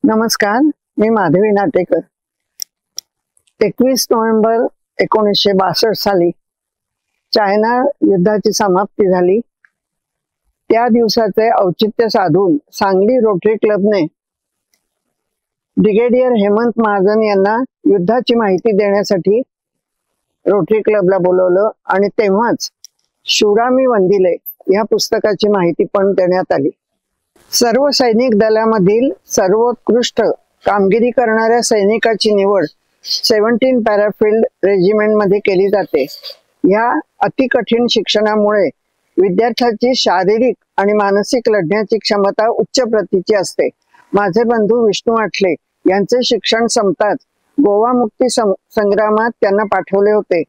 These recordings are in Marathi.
नमस्कार, मी माधवी नाटेकर। 21 नोव्हेंबर 1962 साली चायना युद्धाची समाप्ती झाली। त्या दिवसाचे औचित्य साधून सांगली रोटरी क्लबने ब्रिगेडियर हेमंत महाजन यांना युद्धाची माहिती देण्यासाठी रोटरी क्लबला बोलवलं आणि तेव्हाच शूरामी वंदिले या पुस्तकाची माहिती पण देण्यात आली। सर्व सैनिक दलामधील सर्वोत्कृष्ट कामगिरी करणाऱ्या सैनिकाची निवड 17 पॅराफील्ड रेजिमेंट मध्ये केली जाते। या अति कठीण शिक्षणामुळे विद्यार्थ्याची शारीरिक आणि मानसिक लढण्याची क्षमता उच्च प्रतीची असते। माझे बंधू विष्णू आठले यांचे शिक्षण संपताच गोवा मुक्ती संग्रामात त्यांना पाठवले होते।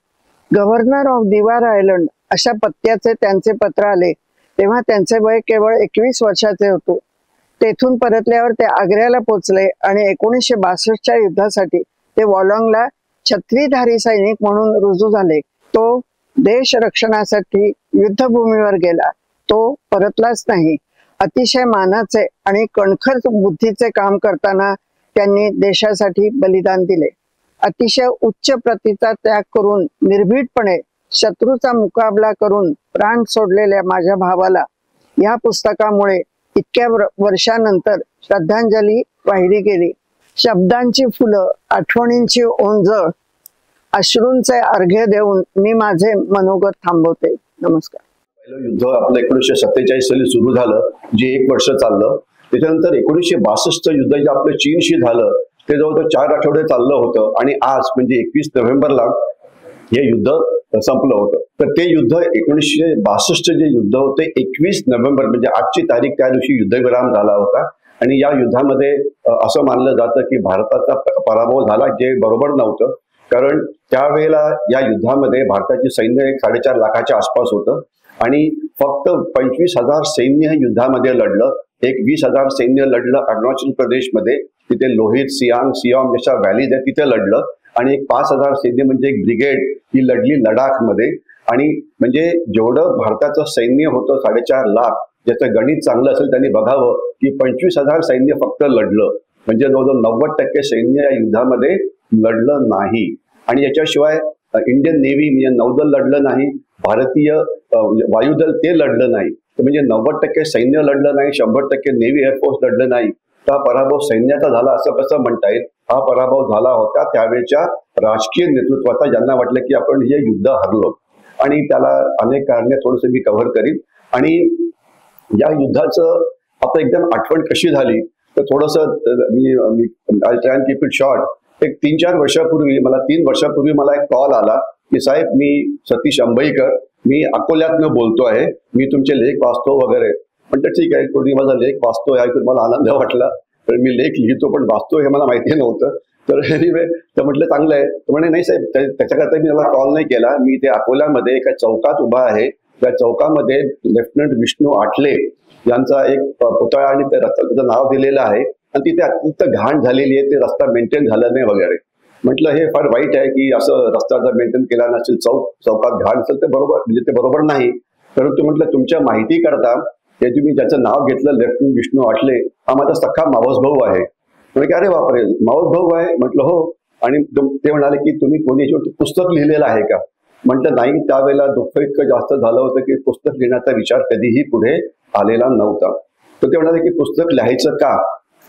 गव्हर्नर ऑफ दिवार आयलंड अशा पत्त्याचे त्यांचे पत्र आले तेव्हा त्यांचे वय केवळ 21 वर्षाचे होते। तेथून परतल्यावर ते आग्र्याला पोहोचले आणि 1962च्या युद्धासाठी ते वॉलॉंगला छत्रीधारी सैनिक म्हणून रुजू झाले। तो देश रक्षणासाठी युद्धभूमीवर गेला, तो परतलाच नाही। अतिशय मानाचे आणि कणखर बुद्धीचे काम करताना त्यांनी देशासाठी बलिदान दिले। अतिशय उच्च प्रतीचा त्याग करून निर्भीडपणे शत्रूचा मुकाबला करून प्राण सोडलेल्या माझ्या भावाला या पुस्तकामुळे इतक्या वर्षानंतर श्रद्धांजली वाहिली गेली। शब्दांची फुलं, आठवणींची ओंजळ, अश्रूंचे अर्घ्य देऊन मी माझे मनोगत थांबवते। नमस्कार। पहिलं युद्ध आपलं 1947 साली सुरू झालं, जे 1 वर्ष चाललं। त्याच्यानंतर 1962 युद्ध जे आपलं चीनशी झालं ते जवळजवळ 4 आठवडे चाललं होतं आणि आज म्हणजे 21 नोव्हेंबरला हे युद्ध संपलं होतं। तर ते युद्ध 1962 जे युद्ध होते 21 नोव्हेंबर म्हणजे आजची तारीख, त्या दिवशी युद्धविराम झाला होता। आणि या युद्धामध्ये असं मानलं जातं की भारताचा पराभव झाला, जे बरोबर नव्हतं। कारण त्यावेळेला या युद्धामध्ये भारताची सैन्य 4.5 लाखाच्या आसपास होतं आणि फक्त 25,000 सैन्य हे युद्धामध्ये लढलं। 20,000 सैन्य लढलं अरुणाचल प्रदेशमध्ये, तिथे लोहित, सियांग जशा व्हॅलीज आहेत तिथे लढलं। आणि 5,000 सैन्य म्हणजे एक ब्रिगेड ही लढली लडाखमध्ये। आणि म्हणजे जेवढं भारताचं सैन्य होतं 4.5 लाख, ज्याचं गणित चांगलं असेल त्यांनी बघावं की 25,000 सैन्य फक्त लढलं, म्हणजे जवळजवळ 90% सैन्य या युद्धामध्ये लढलं नाही। आणि याच्याशिवाय इंडियन नेव्ही म्हणजे नौदल लढलं नाही, भारतीय वायुदल ते लढलं नाही। तर म्हणजे 90% सैन्य लढलं नाही, 100% नेव्ही एअरफोर्स लढलं नाही। हा पराभव सैन्याचा झाला असं कसं म्हणता येईल? हा पराभव झाला होता त्यावेळच्या राजकीय नेतृत्वाचा, ज्यांना वाटलं की आपण हे युद्ध हरलो। आणि त्याला अनेक कारणे थोडंसं मी कव्हर करीन। आणि या युद्धाचं आता एकदम आठवण कशी झाली तर थोडंसं मी I try keep it short. एक 3-4 वर्षापूर्वी 3 वर्षापूर्वी मला एक कॉल आला की साहेब, मी सतीश अंबईकर, मी अकोल्यातनं बोलतो आहे, मी तुमचे लेख वाचतो वगैरे। म्हटलं ठीक आहे, कोणी माझा लेख वाचतोय ऐकून मला आनंद वाटला। तर मी लेख लिहितो पण वाचतो हे मला माहिती नव्हतं। तर एनिवे तर म्हटलं चांगलं आहे। तर म्हणे नाही साहेब, त्याच्याकरता मी मला कॉल नाही केला, मी ते अकोल्यामध्ये एका चौकात उभा आहे, त्या चौकामध्ये लेफ्टनंट विष्णू आठले यांचा एक पुतळा आणि त्या रस्त्याचं नाव दिलेलं आहे आणि तिथे अत्यंत घाण झालेली आहे, ते रस्ता मेंटेन झाला नाही वगैरे। म्हटलं हे फार वाईट आहे की असं रस्ता जर मेंटेन केला नसेल, चौकात घाण असेल ते बरोबर, म्हणजे ते बरोबर नाही। परंतु म्हटलं तुमच्या माहिती करता हे तुम्ही ज्याचं नाव घेतलं लेफ्टनंट विष्णू आठले, हा माझा सख्खा मावस भाऊ आहे। म्हणजे अरे बापरे, मावस भाऊ आहे? म्हटलं हो। आणि ते म्हणाले की तुम्ही कोणी याच्यावरती पुस्तक लिहिलेलं आहे का? म्हटलं नाही, त्यावेळेला दुःख इतकं जास्त झालं होतं की पुस्तक लिहिण्याचा विचार कधीही पुढे आलेला नव्हता। तर ते म्हणाले की पुस्तक लिहायचं का?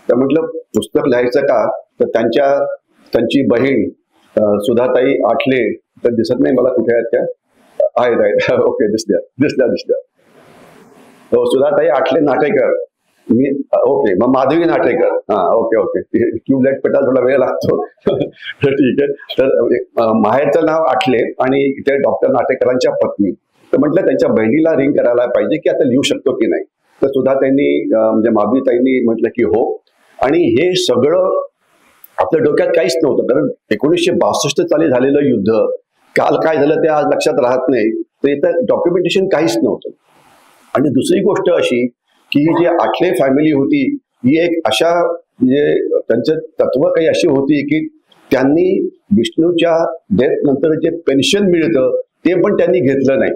तर म्हटलं पुस्तक लिहायचं का, तर त्यांची बहीण सुधाताई आठले, तर दिसत नाही मला कुठे आहेत त्या, आहे राईट, ओके, दिसल्या। हो, सुधाताई आठले नाटेकर, मी ओके, मग माधवी नाटेकर, हा ओके, ट्यूबलाईट पेटायला थोडा वेळ लागतो। ठीक आहे। तर माहेरचं नाव आठले आणि इथे डॉक्टर नाटेकरांच्या पत्नी। तर म्हटलं त्यांच्या बहिणीला रिंग करायला पाहिजे की आता लिहू शकतो की नाही। तर सुधाताईंनी म्हणजे माधवीताईंनी म्हटलं की हो। आणि हे सगळं आपल्या डोक्यात काहीच नव्हतं, कारण 1962 साली झालेलं युद्ध, काल काय झालं ते आज लक्षात राहत नाही, तर इथं डॉक्युमेंटेशन काहीच नव्हतं। आणि दुसरी गोष्ट अशी की जी आठले फॅमिली होती ही एक अशा म्हणजे त्यांचं तत्व काही अशी होती की त्यांनी विष्णूच्या डेथ नंतर जे पेन्शन मिळतं ते पण त्यांनी घेतलं नाही,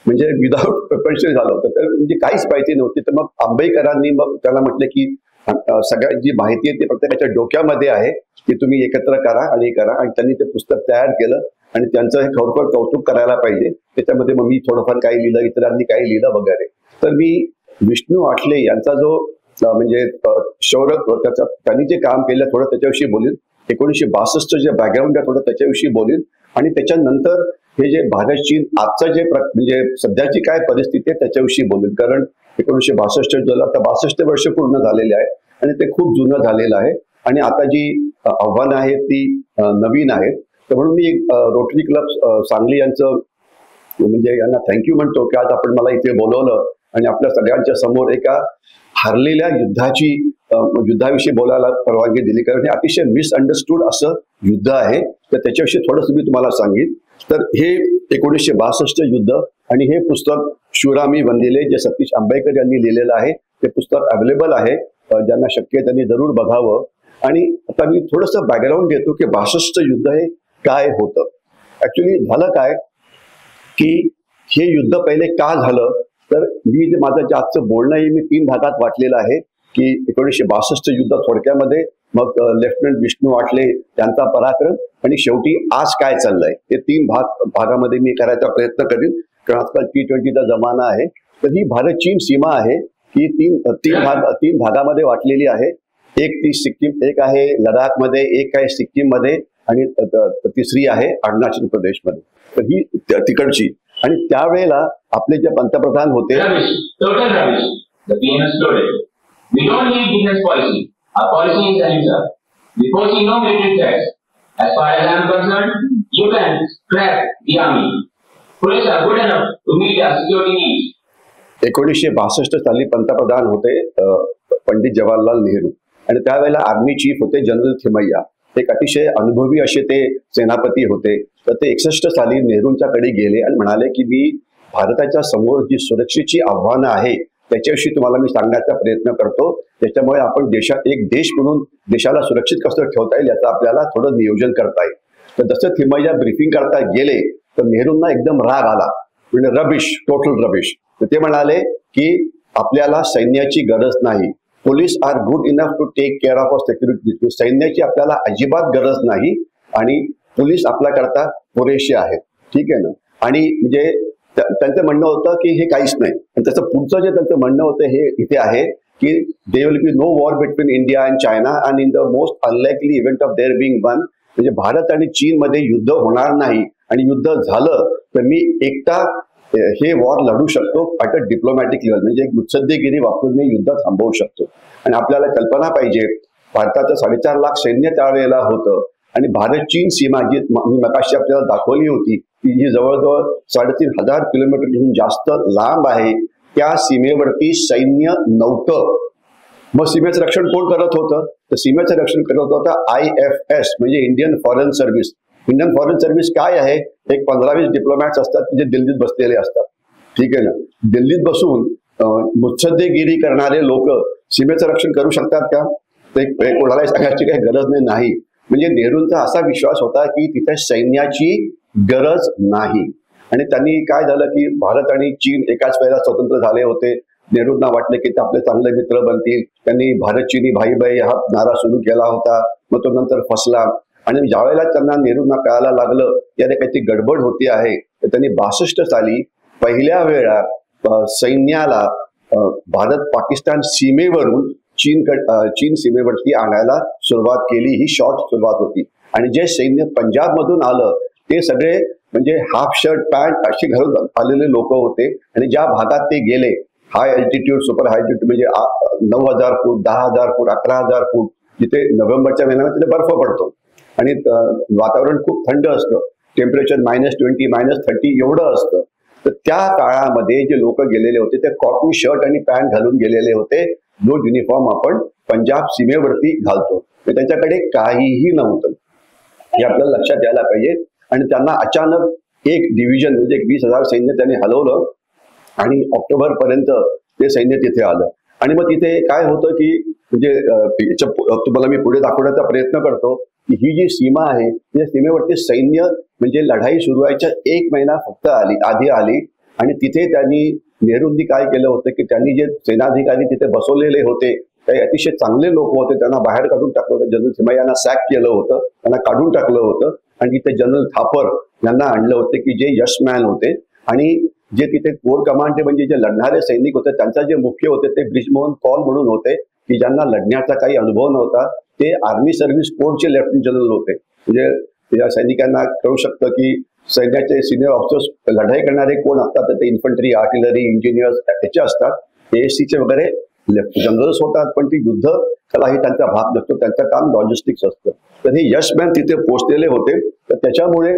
म्हणजे विदाऊट पेन्शन झालं होतं। तर म्हणजे काहीच माहिती नव्हती। तर मग आंबेकरांनी मग त्याला म्हटलं की सगळ्या जी माहिती आहे ती प्रत्येकाच्या डोक्यामध्ये आहे की तुम्ही एकत्र करा आणि करा. आणि त्यांनी ते पुस्तक तयार केलं आणि त्यांचं हे खरोखर कौतुक करायला पाहिजे. त्याच्यामध्ये मग मी थोडंफार काही लिहिलं, इतरांनी काही लिहिलं वगैरे. तर मी विष्णू आठले यांचा जो म्हणजे शौर्य त्याचा त्यांनी जे काम केलं थोडं त्याच्याविषयी बोलीन. 1962 जे बॅकग्राऊंड आहे थोडं त्याच्याविषयी बोलीन. आणि त्याच्यानंतर हे जे भारत चीन आजचं जे म्हणजे सध्याची काय परिस्थिती आहे त्याच्याविषयी बोलीन. कारण 1962 झालं, आता 62 वर्ष पूर्ण झालेले आहे आणि ते खूप जुनं झालेलं आहे. आणि आता जी आव्हानं आहेत ती नवीन आहेत. तर म्हणून मी रोटरी क्लब सांगली यांचं म्हणजे यांना थँक्यू म्हणतो की आज आपण मला इथे बोलवलं आणि आपल्या सगळ्यांच्या समोर एका हरलेल्या युद्धाविषयी बोलायला परवानगी दिली. कारण हे अतिशय मिसअंडरस्टूड असं युद्ध आहे. तर त्याच्याविषयी थोडंसं मी तुम्हाला सांगेन. तर हे 1962 युद्ध आणि हे पुस्तक शिवरामी वंदिले जे सतीश आंबेकर यांनी लिहिलेलं आहे ते पुस्तक अवेलेबल आहे. ज्यांना शक्य आहे त्यांनी जरूर बघावं. आणि आता मी थोडंसं बॅकग्राऊंड देतो की 62 युद्ध हे काय होतं. ऍक्च्युली झालं काय की हे युद्ध पहिले का झालं, तर मी जे माझं जे आजचं बोलणं आहे मी 3 भागात वाटलेलं आहे. की 1962 युद्ध थोडक्यामध्ये, मग लेफ्टनंट विष्णू आठले त्यांचा पराक्रम आणि शेवटी आज काय चाललंय, हे 3 भागामध्ये मी करायचा प्रयत्न करीन. कारण आजकाल T20चा जमाना आहे. तर ही भारत चीन सीमा आहे ही तीन भागामध्ये वाटलेली आहे. एक ती सिक्कीम, एक आहे लडाखमध्ये, एक आहे सिक्कीम मध्ये आणि तिसरी आहे अरुणाचल प्रदेशमध्ये. तर ही तिकडची. आणि त्यावेळेला आपले जे पंतप्रधान होते We don't need defense policy. Our policy is ahimsa. We foresee no military threats. As far as I am concerned, you can scrap the army. Police are good enough to meet our security needs. 1962 साली पंतप्रधान होते पंडित जवाहरलाल नेहरू आणि त्यावेळेला आर्मी चीफ होते जनरल थिमय्या. एक अतिशय अनुभवी असे ते सेनापती होते. तर ते 61 साली नेहरूंच्याकडे गेले आणि म्हणाले की मी भारताच्या समोर जी सुरक्षेची आव्हानं आहे त्याच्याविषयी तुम्हाला मी सांगण्याचा प्रयत्न करतो. त्याच्यामुळे आपण एक देश म्हणून देशाला सुरक्षित कसं ठेवता येईल याचं आपल्याला थोडं नियोजन करता येईल. तर जसं थिमय्या ब्रीफिंग करता गेले तर नेहरूंना एकदम राग आला. म्हणजे रबिश, टोटल रबिश. तर ते म्हणाले की आपल्याला सैन्याची गरज नाही. Police are good enough to take care of security. सैन्याची आपल्याला अजिबात गरज नाही आणि पोलीस आपल्याकरता पुरेसे आहेत. ठीक आहे ना. आणि म्हणजे त्यांचं म्हणणं होतं की हे काहीच नाही. आणि त्याचं पुढचं जे त्यांचं म्हणणं होतं हे इथे आहे की there will be no war between India and China and in the most unlikely event of there being one. म्हणजे भारत आणि चीन मध्ये युद्ध होणार नाही आणि युद्ध झालं तर मी एकटा हे वॉर लढू शकतो ॲट अ डिप्लोमॅटिक लेवल. म्हणजे एक मुत्सद्देगिरी वापरून मी युद्ध थांबवू शकतो. आणि आपल्याला कल्पना पाहिजे भारताचं 4.5 लाख सैन्य त्यावेळेला होतं आणि भारत चीन सीमा जी मी मगाशी आपल्याला दाखवली होती की जी जवळजवळ 3,500 किलोमीटरहून जास्त लांब आहे. त्या सीमेवरती सैन्य नव्हतं. मग सीमेचं रक्षण कोण करत होतं, तर सीमेचं रक्षण करत होतं IFS म्हणजे Indian foreign service. Indian foreign service काय आहे, एक 15-20 डिप्लोमॅट्स असतात जे दिल्लीत बसलेले असतात. ठीक आहे ना. दिल्लीत बसून मुत्सद्देगिरी करणारे लोक सीमेचं रक्षण करू शकतात का, ते कोणालाही सांगायची काही गरज नाही. म्हणजे नेहरूंचा असा विश्वास होता की तिथे सैन्याची गरज नाही. आणि त्यांनी काय झालं की भारत आणि चीन एकाच वेळेला स्वतंत्र झाले होते. नेहरूंना वाटले की ते आपले चांगले मित्र बनतील. त्यांनी भारत चीनी भाई भाई हा नारा सुरू केला होता. मग तो नंतर फसला. आणि ज्यावेळेला त्यांना नेहरूंना कळायला लागलं की अरे काहीतरी गडबड होती आहे तर त्यांनी 62 साली पहिल्या वेळा सैन्याला भारत पाकिस्तान सीमेवरून चीन सीमेवरती आणायला सुरुवात केली. ही शॉर्ट सुरुवात होती. आणि जे सैन्य पंजाब मधून आलं ते सगळे म्हणजे हाफ शर्ट पॅन्ट अशी घालून आलेले लोक होते. आणि ज्या भागात ते गेले हाय अल्टिट्यूड, सुपर हाय अल्टिट्यूड म्हणजे 9,000 फूट, 10,000 फूट, 11,000 फूट, जिथे नोव्हेंबरच्या महिन्यामध्ये तिथे बर्फ पडतो आणि वातावरण खूप थंड असतं. टेम्परेचर -20, -30 एवढं असतं. तर त्या काळामध्ये जे लोक गेलेले होते ते कॉटन शर्ट आणि पॅन्ट घालून गेलेले होते. जो युनिफॉर्म आपण पंजाब सीमेवरती घालतो. त्यांच्याकडे काहीही नव्हतं. हे आपल्याला लक्षात यायला पाहिजे. आणि त्यांना अचानक एक डिव्हिजन म्हणजे 20,000 सैन्य त्यांनी हलवलं आणि ऑक्टोबर पर्यंत ते सैन्य तिथे आलं. आणि मग तिथे काय होतं की म्हणजे तुम्हाला मी पुढे दाखवण्याचा प्रयत्न करतो की ही जी सीमा आहे त्या सीमेवरती सैन्य म्हणजे लढाई सुरू व्हायच्या 1 महिना फक्त आधी आली. आणि तिथे त्यांनी नेहरूंनी काय केलं होतं की त्यांनी जे सेनाधिकारी तिथे बसवलेले होते काही अतिशय चांगले लोक होते, त्यांना बाहेर काढून टाकलं होतं. जनरल थिमय्यांना सॅक केलं होतं, त्यांना काढून टाकलं होतं आणि तिथे जनरल थापर यांना आणलं होते की जे यशमॅन होते. आणि जे तिथे कोर कमांडचे म्हणजे जे लढणारे सैनिक होते त्यांचा जे मुख्य होते ते ब्रिजमोहन कौल म्हणून होते, की ज्यांना लढण्याचा काही अनुभव नव्हता. ते आर्मी सर्व्हिस कोडचे लेफ्टनंट जनरल होते. म्हणजे या सैनिकांना कळू शकतं की सैन्याचे सिनियर ऑफिसर्स लढाई करणारे कोण असतात, ते इन्फंट्री, आर्टिलरी, इंजिनियर्स त्याचे असतात. ASCचे वगैरे जनरल्स होतात, पण ती युद्ध कलाही त्यांचा भाग नसतो, त्यांचं काम लॉजिस्टिक्स असतं. तर हे यशमॅन तिथे पोहोचलेले होते. तर त्याच्यामुळे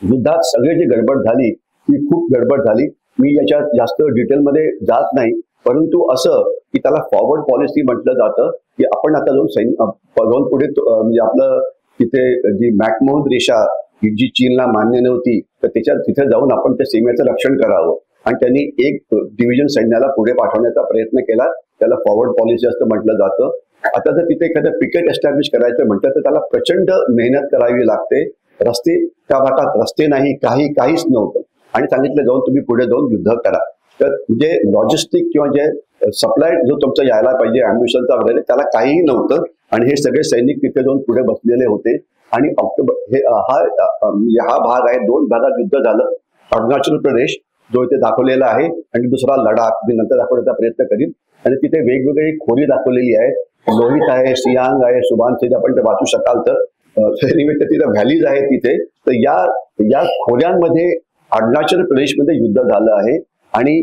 युद्धात सगळी जी गडबड झाली ती खूप गडबड झाली. मी याच्यात जास्त डिटेलमध्ये जात नाही, परंतु असं की त्याला फॉरवर्ड पॉलिसी म्हटलं जातं की आपण आता जाऊन पुढे म्हणजे आपलं तिथे जी मॅकमोहन रेषा जी चीनला मान्य नव्हती, तर तिथे जाऊन आपण त्या सीमेचं रक्षण करावं. आणि त्यांनी एक डिव्हिजन सैन्याला पुढे पाठवण्याचा प्रयत्न केला. त्याला फॉरवर्ड पॉलिसी असं म्हटलं जातं. आता जर तिथे एखादं पिकेट एस्टॅब्लिश करायचं म्हटलं तर त्याला प्रचंड मेहनत करावी लागते. रस्ते त्या भागात रस्ते नाही, काहीच नव्हतं आणि सांगितलं जाऊन तुम्ही पुढे जाऊन युद्ध करा. तर जे लॉजिस्टिक किंवा जे सप्लाय जो तुमचा यायला पाहिजे ॲम्ब्युशनचा वगैरे त्याला काहीही नव्हतं. आणि हे सगळे सैनिक तिथे जाऊन पुढे बसलेले होते. आणि हा भाग आहे, 2 भागात युद्ध झालं. अरुणाचल प्रदेश जो इथे दाखवलेला आहे आणि दुसरा लडाख, मी नंतर दाखवण्याचा प्रयत्न करीन. आणि तिथे वेगवेगळी खोरी दाखवलेली आहे. लोहित आहे, सियांग आहे, सुबानसिरी आपण ते वाचू शकाल तर. निमित्त तिथे व्हॅलीज आहे तिथे. तर या खोऱ्यांमध्ये अरुणाचल प्रदेशमध्ये युद्ध झालं आहे. आणि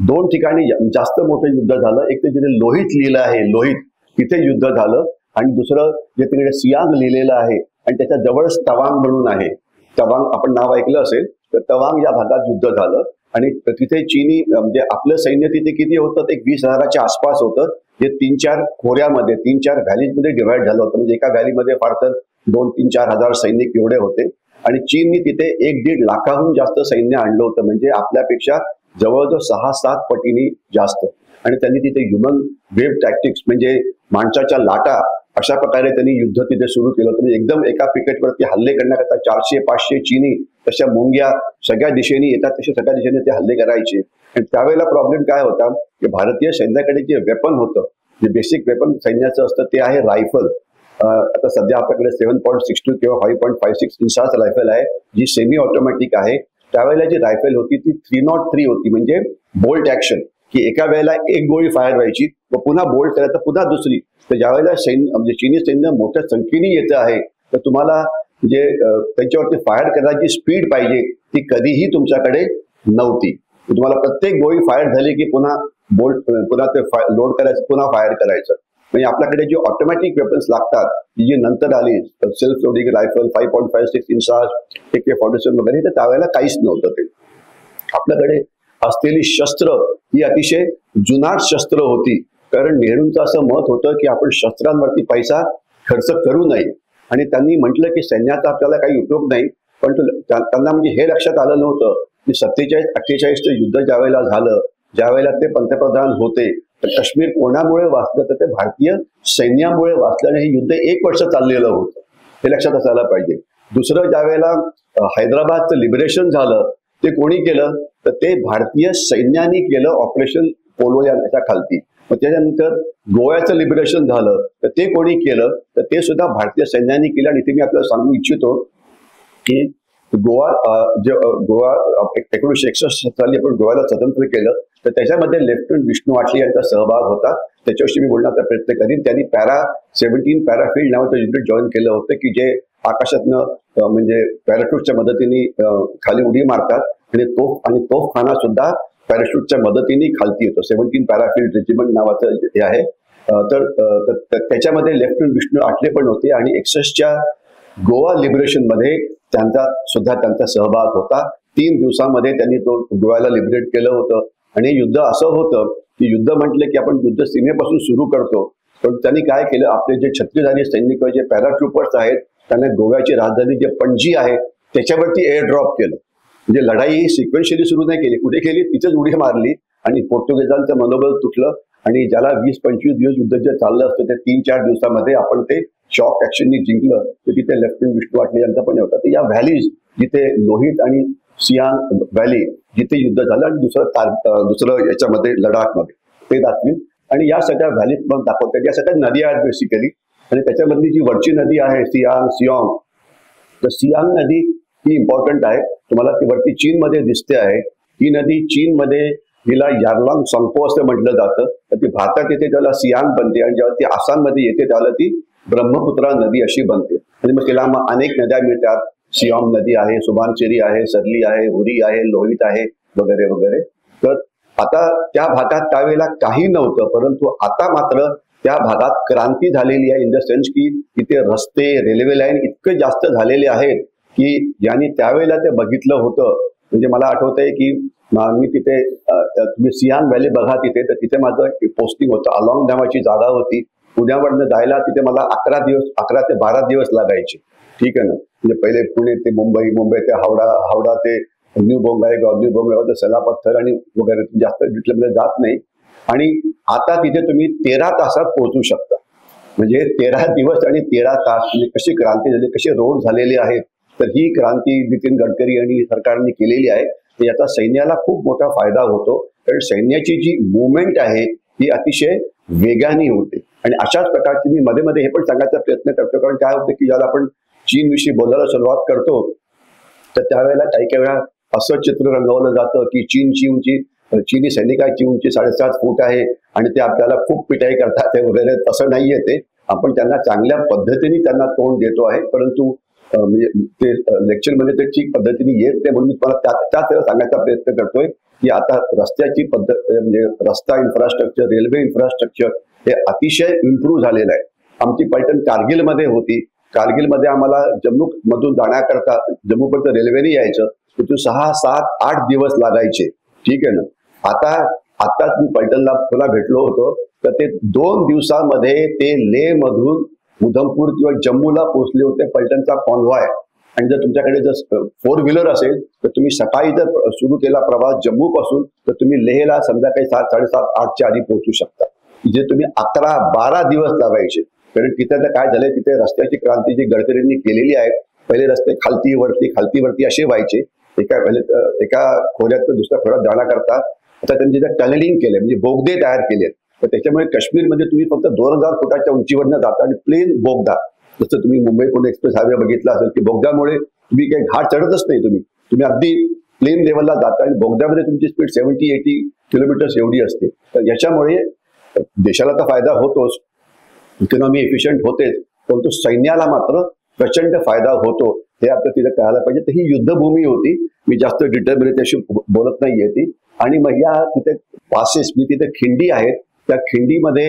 2 ठिकाणी जास्त मोठं युद्ध झालं. एक तर जिथे लोहित लिहिलं आहे, लोहित तिथे युद्ध झालं. आणि दुसरं जे तिकडे सियांग लिहिलेलं आहे आणि त्याच्या जवळच तवांग म्हणून आहे. तवांग आपण नाव ऐकलं असेल, तर तवांग या भागात युद्ध झालं. आणि तिथे चीनी म्हणजे आपलं सैन्य तिथे किती होतं, एक 20,000च्या आसपास होतं. जे 3-4 खोऱ्यामध्ये 3-4 व्हॅलीजमध्ये डिव्हाइड झालं होतं. म्हणजे एका व्हॅलीमध्ये फार तर 2-3-4 हजार सैनिक एवढे होते. आणि चीननी तिथे 1-1.5 लाखाहून जास्त सैन्य आणलं होतं, म्हणजे आपल्यापेक्षा जवळजवळ 6-7 पटीने जास्त. आणि त्यांनी तिथे ह्युमन वेव्ह टॅक्टिक्स म्हणजे माणसाच्या लाटा अशा प्रकारे त्यांनी युद्ध तिथे सुरू केलं होतं. म्हणजे एकदम एका पिकेटवरती हल्ले करण्याकरता 400-500 चीनी तशा मुंग्या सगळ्या दिशेने येतात, तशा सगळ्या दिशेने ते हल्ले करायचे. आणि त्यावेळेला प्रॉब्लेम काय होता की भारतीय सैन्याकडे जे वेपन होतं, जे बेसिक वेपन सैन्याचं असतं ते आहे रायफल. आता सध्या आपल्याकडे 7.62 किंवा 5.56 इंचाचं रायफल आहे, जी सेमी ऑटोमॅटिक आहे. त्यावेळेला जी रायफल होती ती 303 होती, म्हणजे बोल्ट ऍक्शन, की एका वेळेला एक गोळी फायर व्हायची व पुन्हा बोल्ट करायचं, पुन्हा दुसरी. तर ज्यावेळेला म्हणजे चीनी सैन्य मोठ्या संख्येने येतं आहे, तर तुम्हाला जे त्यांच्यावरती फायर करण्याची स्पीड पाहिजे ती कधीही तुमच्याकडे नव्हती. तुम्हाला प्रत्येक गोळी फायर झाली की पुन्हा ते लोड करायचं, पुन्हा फायर करायचं. म्हणजे आपल्याकडे जे ऑटोमॅटिक वेपन्स लागतात, जी नंतर आली सेल्फ लोडिंग रायफल 5.56 इंचास, AK-47 वगैरे, तर त्यावेळेला काहीच नव्हतं. ते आपल्याकडे असलेली शस्त्र ही अतिशय जुनाट शस्त्र होती. कारण नेहरूंचं असं मत होतं की आपण शस्त्रांवरती पैसा खर्च करू नये. आणि त्यांनी म्हटलं की सैन्याचा आपल्याला काही उपयोग नाही. पण त्यांना म्हणजे हे लक्षात आलं नव्हतं की 47-48चं युद्ध ज्यावेळेला झालं, ज्यावेळेला ते पंतप्रधान होते, तर काश्मीर कोणामुळे वाचलं, तर ते भारतीय सैन्यामुळे वाचलं. आणि हे युद्ध 1 वर्ष चाललेलं होतं, हे लक्षात असायला पाहिजे. दुसरं, ज्यावेळेला हैदराबादचं लिबरेशन झालं ते कोणी केलं, तर ते भारतीय सैन्याने केलं, ऑपरेशन पोलो याच्या खालती. मग त्याच्यानंतर गोव्याचं लिबरेशन झालं तर ते कोणी केलं, तर ते सुद्धा भारतीय सैन्याने केलं. आणि इथे मी आपल्याला सांगू इच्छितो की गोवा 1961 साली आपण गोव्याला स्वतंत्र केलं, तर त्याच्यामध्ये लेफ्टनंट विष्णू आठले यांचा सहभाग होता. त्याच्याविषयी मी बोलण्याचा प्रयत्न करीन. त्यांनी 17 पॅराफील्ड नावाचं युनिट जॉईन केलं होतं, की जे आकाशातनं म्हणजे पॅराशूटच्या मदतीने खाली उडी मारतात. आणि तोफखाना सुद्धा पॅराशूटच्या मदतीने खालती येतो. 17 पॅराफील्ड रेजिमेंट नावाचं हे आहे. तर त्याच्यामध्ये लेफ्टनंट विष्णू आठले पण होते. आणि 61च्या गोवा लिबरेशन मध्ये त्यांचा सहभाग होता. 3 दिवसामध्ये त्यांनी तो गोव्याला लिबरेट केलं होतं. आणि युद्ध असं होतं की युद्ध म्हटलं की आपण युद्ध सीमेपासून सुरू करतो, पण त्यांनी काय केलं, आपले जे छत्रीधारी सैनिक जे पॅराट्रुपर्स आहेत त्यांना गोव्याची राजधानी जे पणजी आहे त्याच्यावरती एअर ड्रॉप केलं. म्हणजे लढाई ही सिक्वेन्शियली सुरू नाही केली, कुठे केली तिथेच उडी मारली. आणि पोर्तुगीजांचं मनोबल तुटलं. आणि ज्याला 20-25 दिवस युद्ध जे चाललं असतं ते 3-4 दिवसामध्ये आपण ते शॉक ऍक्शननी जिंकलं. तर तिथे लेफ्टनंट विष्णू आठले यांचा पण होता. तर या व्हॅलीज जिथे लोहित आणि सियांग व्हॅली जिथे युद्ध झालं, आणि दुसरं याच्यामध्ये लडाखमध्ये ते दाखवीन. आणि या सगळ्या व्हॅलीज पण दाखवतात. या सगळ्या नदी आहेत बेसिकली, आणि त्याच्यामधली जी वरची नदी आहे सियांग, तर सियांग नदी ही इम्पॉर्टंट आहे. तुम्हाला ती वरती चीनमध्ये दिसते आहे. ही नदी चीनमध्ये हिला यारलांग सांगपो असं म्हटलं जातं. तर ती भारतात येते त्याला सियांग बनते, आणि जेव्हा ती आसाममध्ये येते त्याला ती ब्रह्मपुत्रा नदी अशी बनते. आणि मग तिला मग अनेक नद्या मिळतात. सियांग नदी आहे, सुबानसिरी आहे, सरली आहे, हुरी आहे, लोहित आहे, वगैरे वगैरे. तर आता त्या भागात त्यावेळेला काही नव्हतं, परंतु आता मात्र त्या भागात क्रांती झालेली आहे. इन द सेन्स की तिथे रस्ते, रेल्वे लाईन इतके जास्त झालेले आहेत की यांनी त्यावेळेला ते बघितलं होतं. म्हणजे मला आठवतंय की मी तिथे तुम्ही सियांग व्हॅली बघा तिथे, तर तिथे माझं पोस्टिंग होतं. अलॉंग नावाची जागा होती. पुण्यावरनं जायला तिथे मला 11 ते 12 दिवस लागायचे. ठीक आहे ना. म्हणजे पहिले पुणे ते मुंबई, मुंबई ते हावडा, हावडा ते न्यू बोंगाईगाव, न्यू बोंगाईगाव ते सलापत्थर आणि वगैरे जास्त डिटेलमध्ये जात नाही. आणि आता तिथे तुम्ही 13 तासात पोहोचू शकता. म्हणजे 13 दिवस आणि 13 तास, म्हणजे कशी क्रांती झाली, कसे रोड झालेले आहेत. तर ही क्रांती नितीन गडकरी आणि सरकारने केलेली आहे. तर याचा सैन्याला खूप मोठा फायदा होतो, कारण सैन्याची जी मुवमेंट आहे ही अतिशय वेगाने होते. आणि अशाच प्रकारची मी मध्ये मध्ये हे पण सांगायचा प्रयत्न करतो, कारण काय होतं की ज्याला आपण चीन विषयी बोलायला सुरुवात करतो तर त्यावेळेला काही वेळा असं चित्र रंगवलं जातं की चीनची उंची, चीनी सैनिकाची उंची 7.5 फूट आहे आणि ते आपल्याला खूप पिटाई करतात वगैरे. तसं नाहीये ते. आपण त्यांना चांगल्या पद्धतीने त्यांना तोंड देतो आहे, परंतु म्हणजे ते लेक्चरमध्ये ते ठीक पद्धतीने येत नाही, म्हणून मला त्याच वेळेला सांगायचा प्रयत्न करतोय की आता रस्त्याची पद्धत, म्हणजे रस्ता इन्फ्रास्ट्रक्चर, रेल्वे इन्फ्रास्ट्रक्चर हे अतिशय इम्प्रूव्ह झालेलं आहे. आमची पलटण कारगिलमध्ये होती. कारगिलमध्ये आम्हाला जम्मू मधून जाण्याकरता जम्मूपर्यंत रेल्वेने यायचं, तिथून 6, 7, 8 दिवस लागायचे. ठीक आहे ना. आताच मी पलटणला पुन्हा भेटलो होतो, तर ते 2 दिवसामध्ये ते लेह मधून उधमपूर किंवा जम्मूला पोहोचले होते. पलटणचा कॉन्व्हॉय. आणि जर तुमच्याकडे जर 4 व्हीलर असेल तर तुम्ही सकाळी जर सुरू केला प्रवास जम्मू पासून, तर तुम्ही लेहला संध्याकाळी 7, 7:30, 8च्या आधी पोहोचू शकता. जे तुम्ही 11-12 दिवस लागायचे. कारण तिथे तर काय झालंय, तिथे रस्त्याची क्रांती जी गडकरींनी केलेली आहे. पहिले रस्ते खालती वरती असे व्हायचे, एका खोऱ्यात दुसऱ्या खोऱ्यात जाण्याकरता. आता त्यांनी तिथे टनेलिंग केले, म्हणजे बोगदे तयार केले. तर त्याच्यामुळे काश्मीरमध्ये तुम्ही फक्त 2000 फुटाच्या उंचीवरनं जाता आणि प्लेन बोगदा, जसं तुम्ही मुंबई पुणे एक्सप्रेस हायवे बघितला असेल की बोगद्यामुळे तुम्ही काही घाट चढतच नाही. तुम्ही अगदी प्लेन लेवलला जाता आणि बोगद्यामध्ये तुमची स्पीड 70-80 किलोमीटर्स एवढी असते. तर याच्यामुळे देशाला तर फायदा होतोच, इकॉनॉमी एफिशियंट होतेच, परंतु सैन्याला मात्र प्रचंड फायदा होतो. हे आपलं तिथे कळायला पाहिजे. तर ही युद्धभूमी होती. मी जास्त डिटेलमध्ये त्याशी बोलत नाहीये ती. आणि मग या तिथे पासेस, मी तिथे खिंडी आहेत, त्या खिंडीमध्ये,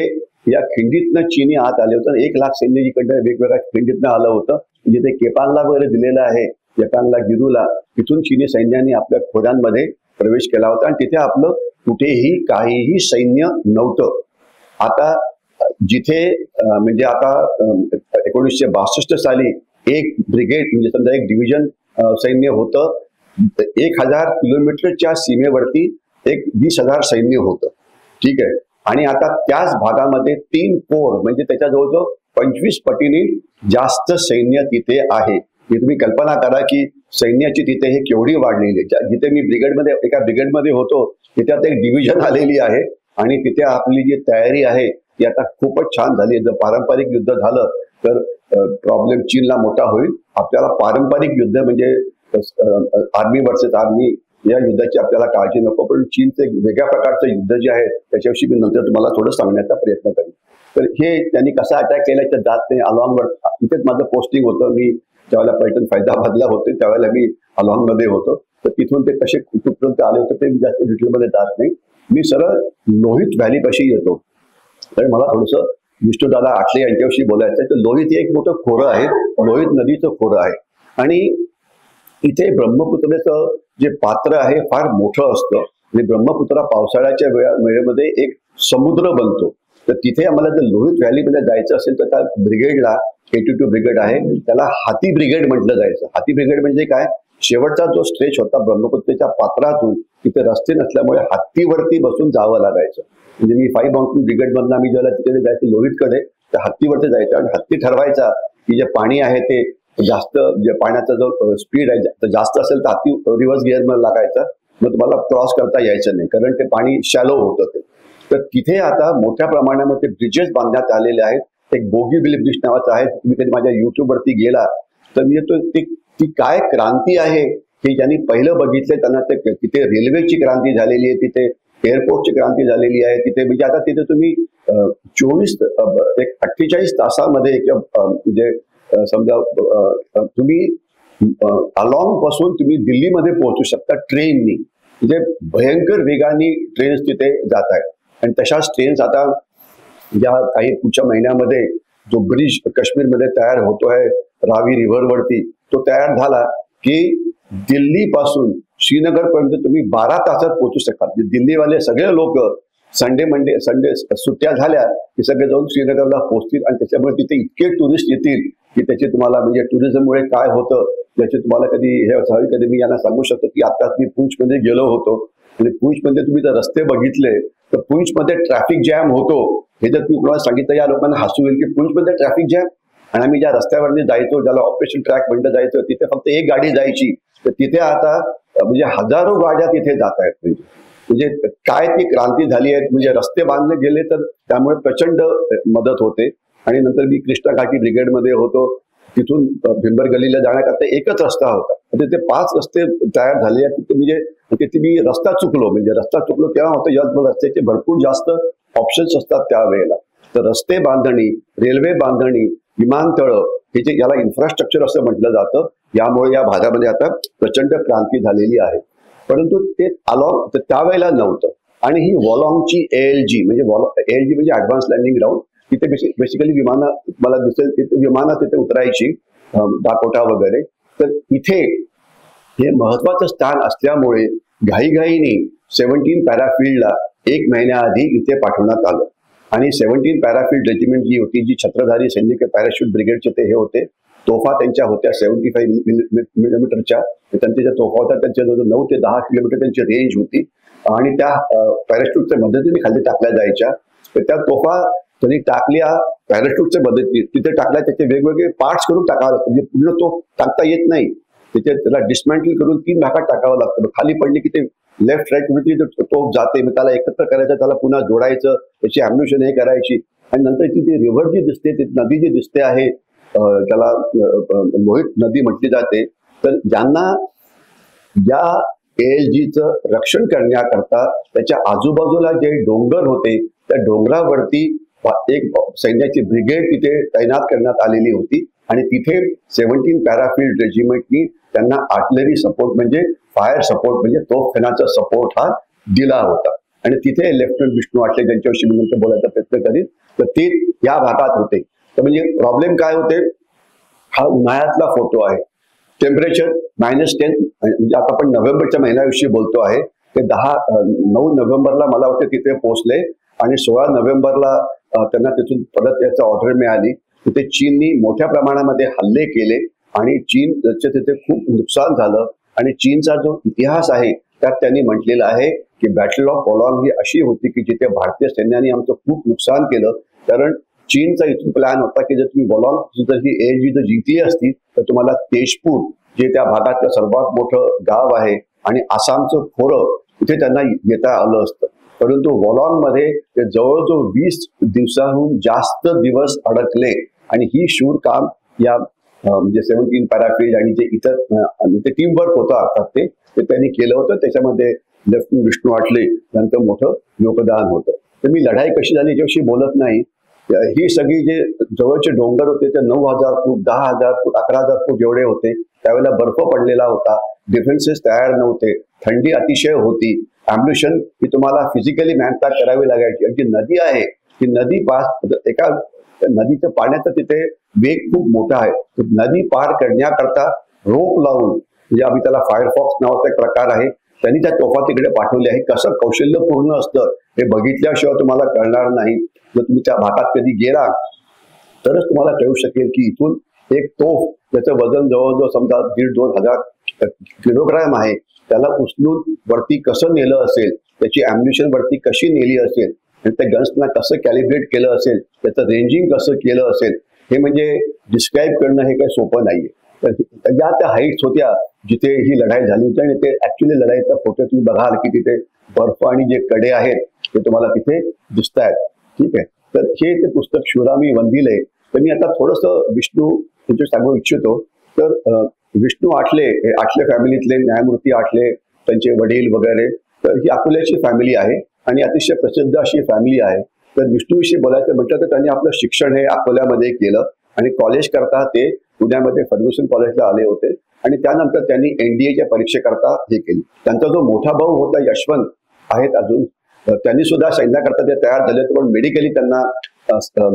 या खिंडीतनं चीनी आत आले होते. 1 लाख सैन्य जिकडनं वेगवेगळ्या खिंडीतनं आलं होतं. जिथे केपानला वगैरे दिलेलं आहे, यकानला, गिरूला, तिथून चीनी सैन्याने आपल्या खोऱ्यांमध्ये प्रवेश केला होता. आणि तिथे आपलं कुठेही काहीही सैन्य नव्हतं. आता जिथे म्हणजे आता 1962 साली एक ब्रिगेड, म्हणजे समजा एक डिव्हिजन सैन्य होतं. 1000 किलोमीटरच्या सीमेवरती 20,000 सैन्य होतं. ठीक आहे. आणि आता त्याच भागामध्ये 3 कोर, म्हणजे त्याच्या जवळजवळ 25 पटीने जास्त सैन्य तिथे आहे. तुम्ही कल्पना करा की सैन्याची तिथे हे केवढी वाढलेली आहे. जिथे मी एका ब्रिगेडमध्ये होतो, तिथे आता एक डिव्हिजन आलेली आहे. आणि तिथे आपली जी तयारी आहे ती आता खूपच छान झाली. जर पारंपरिक युद्ध झालं तर प्रॉब्लेम चीनला मोठा होईल. आपल्याला पारंपरिक युद्ध म्हणजे आर्मी वर्सेस आर्मी या युद्धाची आपल्याला काळजी नको, पण चीनचं वेगळ्या प्रकारचं युद्ध जे आहे त्याच्याविषयी मी नंतर तुम्हाला थोडं सांगण्याचा प्रयत्न करेन. तर हे त्यांनी कसा अटॅक केला तर जात नाही. अलॉंगवर इथेच माझं पोस्टिंग होतं. मी ज्यावेळेला पलटण फैजाबादला होते त्यावेळेला मी अलॉंगमध्ये होतो. तर तिथून ते कसे कुठपर्यंत आले होते ते जास्त डिटेलमध्ये जात नाही. मी सरळ लोहित व्हॅली पाशी येतो. तर मला थोडंसं विष्णुदादा आठले यांच्याविषयी बोलायचं आहे. तर लोहित हे एक मोठं खोरं आहे, लोहित नदीचं खोरं आहे. आणि इथे ब्रह्मपुत्रेचं जे पात्र आहे फार मोठं असतं. आणि ब्रह्मपुत्रा पावसाळ्याच्या वेळेमध्ये एक समुद्र बनतो. तर तिथे आम्हाला जर लोहित व्हॅलीमध्ये जायचं असेल तर त्या ब्रिगेडला 82 ब्रिगेड आहे, त्याला हाती ब्रिगेड म्हटलं जायचं. हाती ब्रिगेड म्हणजे काय, शेवटचा जो स्ट्रेच होता ब्रह्मपुत्रेच्या पात्रातून, तिथे रस्ते नसल्यामुळे हत्तीवरती बसून जावं लागायचं. म्हणजे मी 5 माउंटेन ब्रिगेडमधून आम्ही ज्याला तिथे जायचं लोहितकडे, तर हत्तीवरती जायचं. आणि हत्ती ठरवायचा की जे पाणी आहे ते जास्त, जे पाण्याचा जो स्पीड आहे जास्त असेल तर हत्ती रिव्हर्स गिअर मध्ये लागायचा. मग तुम्हाला क्रॉस करता यायचं नाही, कारण ते पाणी शॅलो होतं ते. तर तिथे आता मोठ्या प्रमाणामध्ये ब्रिजेस बांधण्यात आलेले आहेत. एक बोगीबिल ब्रिज नावाचा आहे, तुम्ही कधी माझ्या युट्यूबवरती गेला तर म्हणजे तो ती काय क्रांती आहे हे ज्यांनी पहिलं बघितलं त्यांना ते तिथे रेल्वेची क्रांती झालेली आहे, तिथे एअरपोर्टची क्रांती झालेली आहे, तिथे म्हणजे आता तिथे तुम्ही 48 तासामध्ये म्हणजे समजा तुम्ही अलॉंग पासून तुम्ही दिल्लीमध्ये पोहोचू शकता ट्रेननी. म्हणजे भयंकर वेगाने ट्रेन्स तिथे जात आहेत. आणि तशाच ट्रेन्स आता या काही पुढच्या महिन्यामध्ये जो ब्रिज काश्मीरमध्ये तयार होतो आहे रावी रिव्हरवरती, तो तयार झाला की दिल्ली पासून श्रीनगर पर्यंत तुम्ही 12 तासात पोहोचू शकता. दिल्लीवाले सगळे लोक संडे सुट्ट्या झाल्या की सगळे जाऊन श्रीनगरला पोहोचतील. आणि त्याच्यामुळे तिथे इतके टुरिस्ट येतील की त्याचे तुम्हाला म्हणजे टुरिझममुळे काय होतं याचे तुम्हाला कधी मी यांना सांगू शकतो की आता मी पूंछमध्ये गेलो होतो आणि पूंछमध्ये तुम्ही जर रस्ते बघितले तर पूंछमध्ये ट्रॅफिक जॅम होतो. हे जर तुम्ही कोणाला सांगितलं या लोकांना हसू येईल की पूंछमध्ये ट्रॅफिक जॅम. आणि आम्ही ज्या रस्त्यावरती जायचो, ज्याला ऑपरेशन ट्रॅक म्हणलं जायचं, तिथे फक्त एक गाडी जायची, तर तिथे आता म्हणजे हजारो गाड्या तिथे जात आहेत. म्हणजे काय ती क्रांती झाली आहे. म्हणजे रस्ते बांधले गेले तर त्यामुळे प्रचंड मदत होते. आणि नंतर मी कृष्णा घाटी ब्रिगेडमध्ये होतो, तिथून भिंबर गलीला जाण्याकरता एकच रस्ता होता, तिथे 5 रस्ते तयार झाले आहेत. तिथे म्हणजे तिथे मी रस्ता चुकलो तेव्हा होतं यात रस्त्याचे भरपूर जास्त ऑप्शन्स असतात त्यावेळेला. तर रस्ते बांधणी, रेल्वे बांधणी, विमानतळं हे जे याला इन्फ्रास्ट्रक्चर असं म्हटलं जातं, यामुळे या भागामध्ये आता प्रचंड क्रांती झालेली आहे. परंतु ते अलॉंग त्यावेळेला नव्हतं. आणि ही वॉलॉंगची ALG म्हणजे ऍडव्हान्स लँडिंग ग्राउंड, तिथे बेसिकली विमानं मला दिसेल तिथे विमानं तिथे उतरायची, दाकोटा वगैरे. तर इथे हे महत्वाचं स्थान असल्यामुळे घाईघाईने 17 पॅराफिल्डला 1 महिन्याआधी इथे पाठवण्यात आलं. आणि 17 पॅराफिल्ड रेजिमेंट जी होती, जी छत्रधारी सैनिक पॅराशूट ब्रिगेडचे ते हे होते, तोफा त्यांच्या होत्या 75 मिलीमीटरच्या. त्यांच्या ज्या तोफा होत्या त्यांच्या जवळ 9 ते 10 किलोमीटर त्यांची रेंज होती. आणि त्या पॅराशूटच्या मदतीने खाली टाकल्या जायच्या. तर त्या तोफा त्यांनी टाकल्या पॅराशूटच्या मदतीने तिथे टाकल्या, त्याचे वेगवेगळे पार्ट्स करून टाकावं लागतं. म्हणजे पूर्ण तो टाकता येत नाही, त्याला डिस्मॅन्टल करून 3 भागात टाकावं लागतं. खाली पडली की ते लेफ्ट राईट मध्ये तोफ जाते, मग त्याला एकत्र करायचं, त्याला पुन्हा जोडायचं, त्याची ॲम्युनिशन हे करायची. आणि नंतर ती रिव्हर जी दिसते, ती नदी जी दिसते आहे, त्याला लोहित नदी म्हटली जाते. तर ज्यांना या ALGचं रक्षण करण्याकरता त्याच्या आजूबाजूला जे डोंगर होते त्या डोंगरावरती एक सैन्याची ब्रिगेड तिथे तैनात करण्यात आलेली होती. आणि तिथे 17 पॅराफिल्ड रेजिमेंटनी त्यांना आर्टिलरी सपोर्ट म्हणजे फायर सपोर्ट म्हणजे तोफखानाचा सपोर्ट हा दिला होता. आणि तिथे लेफ्टनंट विष्णू आटले, ज्यांच्याविषयी मी नंतर बोलायचा प्रयत्न करीन, तर ते या भागात होते. तर म्हणजे प्रॉब्लेम काय होते, हा उन्हाळ्यातला फोटो आहे. टेम्परेचर -10, म्हणजे आता आपण नोव्हेंबरच्या महिन्याविषयी बोलतो आहे. ते 9 नोव्हेंबरला मला वाटतं तिथे पोहोचले आणि 16 नोव्हेंबरला त्यांना तिथून परत याची ऑर्डर मिळाली. तिथे चीननी मोठ्या प्रमाणामध्ये हल्ले केले आणि चीनचे तिथे खूप नुकसान झालं. आणि चीनचा जो इतिहास आहे त्यात त्यांनी म्हटलेलं आहे की बॅटल ऑफ वॉलॉंग ही अशी होती की जिथे भारतीय सैन्याने आमचं खूप नुकसान केलं. कारण चीनचा इथून प्लॅन होता की जर तुम्ही वॉलॉंग जर ही ALG जर जिंकली असती तर तुम्हाला तेजपूर जे त्या भागातलं सर्वात मोठं गाव आहे आणि आसामचं खोरं इथे त्यांना येता आलं असतं. परंतु वॉलॉंग मध्ये ते जवळजवळ 20 दिवसाहून जास्त दिवस अडकले. आणि ही शूर काम या म्हणजे 17 पॅराफिल्ड आणि जे इतर ते टीम वर्क होतं अर्थात ते त्यांनी केलं होतं. त्याच्यामध्ये लेफ्टनंट विष्णू आटले यांचं मोठं योगदान होतं. तर मी लढाई कशी झाली याच्याविषयी बोलत नाही. ही सगळी जे जवळचे डोंगर होते ते 9,000 फूट, 10,000 फूट, 11,000 फूट एवढे होते. त्यावेळेला बर्फ पडलेला होता, डिफेन्सेस तयार नव्हते, थंडी अतिशय होती. ॲम्ब्युशन ही तुम्हाला फिजिकली मॅनपॅक करावी लागायची. आणि जी नदी आहे ती नदी एका नदीच्या पाण्याचा तिथे वेग खूप मोठा आहे. नदी पार करण्याकरता रोप लावून, म्हणजे आम्ही त्याला फायरफॉक्स नावाचा एक प्रकार आहे, त्यांनी त्या तोफा तिकडे पाठवल्या आहे. कसं कौशल्यपूर्ण असतं हे बघितल्याशिवाय तुम्हाला कळणार नाही. जर तुम्ही त्या भागात कधी गेला तरच तुम्हाला कळू शकेल की इथून एक तोफ त्याचं वजन जवळजवळ समजा 1,500-2 हजार किलोग्रॅम आहे, त्याला उचलून वरती कसं नेलं असेल, त्याची ॲम्युनिशन वरती कशी नेली असेल, आणि त्या गन्सना कसं कॅलिब्रेट केलं असेल, त्याचं रेंजिंग कसं केलं असेल, हे म्हणजे डिस्क्राईब करणं हे काही सोपं नाहीये. तर ज्या त्या हाईट्स होत्या जिथे ही लढाई झाली होती आणि ते ऍक्च्युली लढाईचा फोटो तुम्ही बघाल की तिथे बर्फ आणि जे कडे आहेत हे तुम्हाला तिथे दिसत आहेत. ठीक आहे, तर हे ते पुस्तक शिवरामी वंदिले. तर मी आता थोडंसं विष्णू यांचे सांगू इच्छितो. तर विष्णू आठले हे आठले फॅमिलीतले न्यायमूर्ती आठले, त्यांचे वडील वगैरे, तर ही अकोल्याची फॅमिली आहे आणि अतिशय प्रसिद्ध अशी फॅमिली आहे. तर विष्णूविषयी बोलायचं म्हटलं तर त्यांनी आपलं शिक्षण हे अकोल्यामध्ये केलं आणि कॉलेज करता ते पुण्यामध्ये फर्ग्युसन कॉलेजला आले होते आणि त्यानंतर त्यांनी NDAच्या परीक्षेकरता हे केली. त्यांचा जो मोठा भाऊ होता यशवंत आहेत अजून, त्यांनी सुद्धा सैन्याकरता ते तयार झाले, पण मेडिकली त्यांना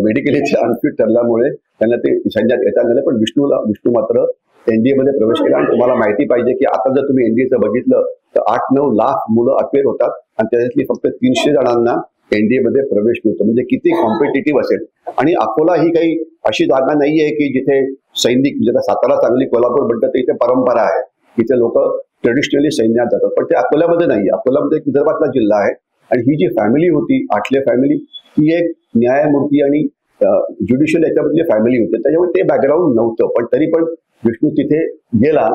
मेडिकली अनफिट ठरल्यामुळे त्यांना ते सैन्यात येता झालं. पण विष्णू मात्र NDA मध्ये प्रवेश केला. आणि तुम्हाला माहिती पाहिजे की आता जर तुम्ही NDAचं बघितलं तर 8-9 लाख मुलं अपेअर होतात आणि त्याच्यातली फक्त 300 जणांना NDA मध्ये प्रवेश मिळतो. म्हणजे किती कॉम्पिटेटिव्ह असेल. आणि अकोला ही काही अशी जागा नाहीये की जिथे सैनिक, म्हणजे सातारा, सांगली, कोल्हापूर म्हणतात तर इथे परंपरा आहे, इथे लोक ट्रेडिशनली सैन्यात जातात, पण ते अकोल्यामध्ये नाही. अकोल्यामध्ये एक विदर्भातला जिल्हा आहे आणि ही जी फॅमिली होती आठले फॅमिली, ही एक न्यायमूर्ती आणि ज्युडिशियल याच्यामधली फॅमिली होती, त्याच्यामुळे ते बॅकग्राऊंड नव्हतं. पण तरी पण विष्णू तिथे गेला.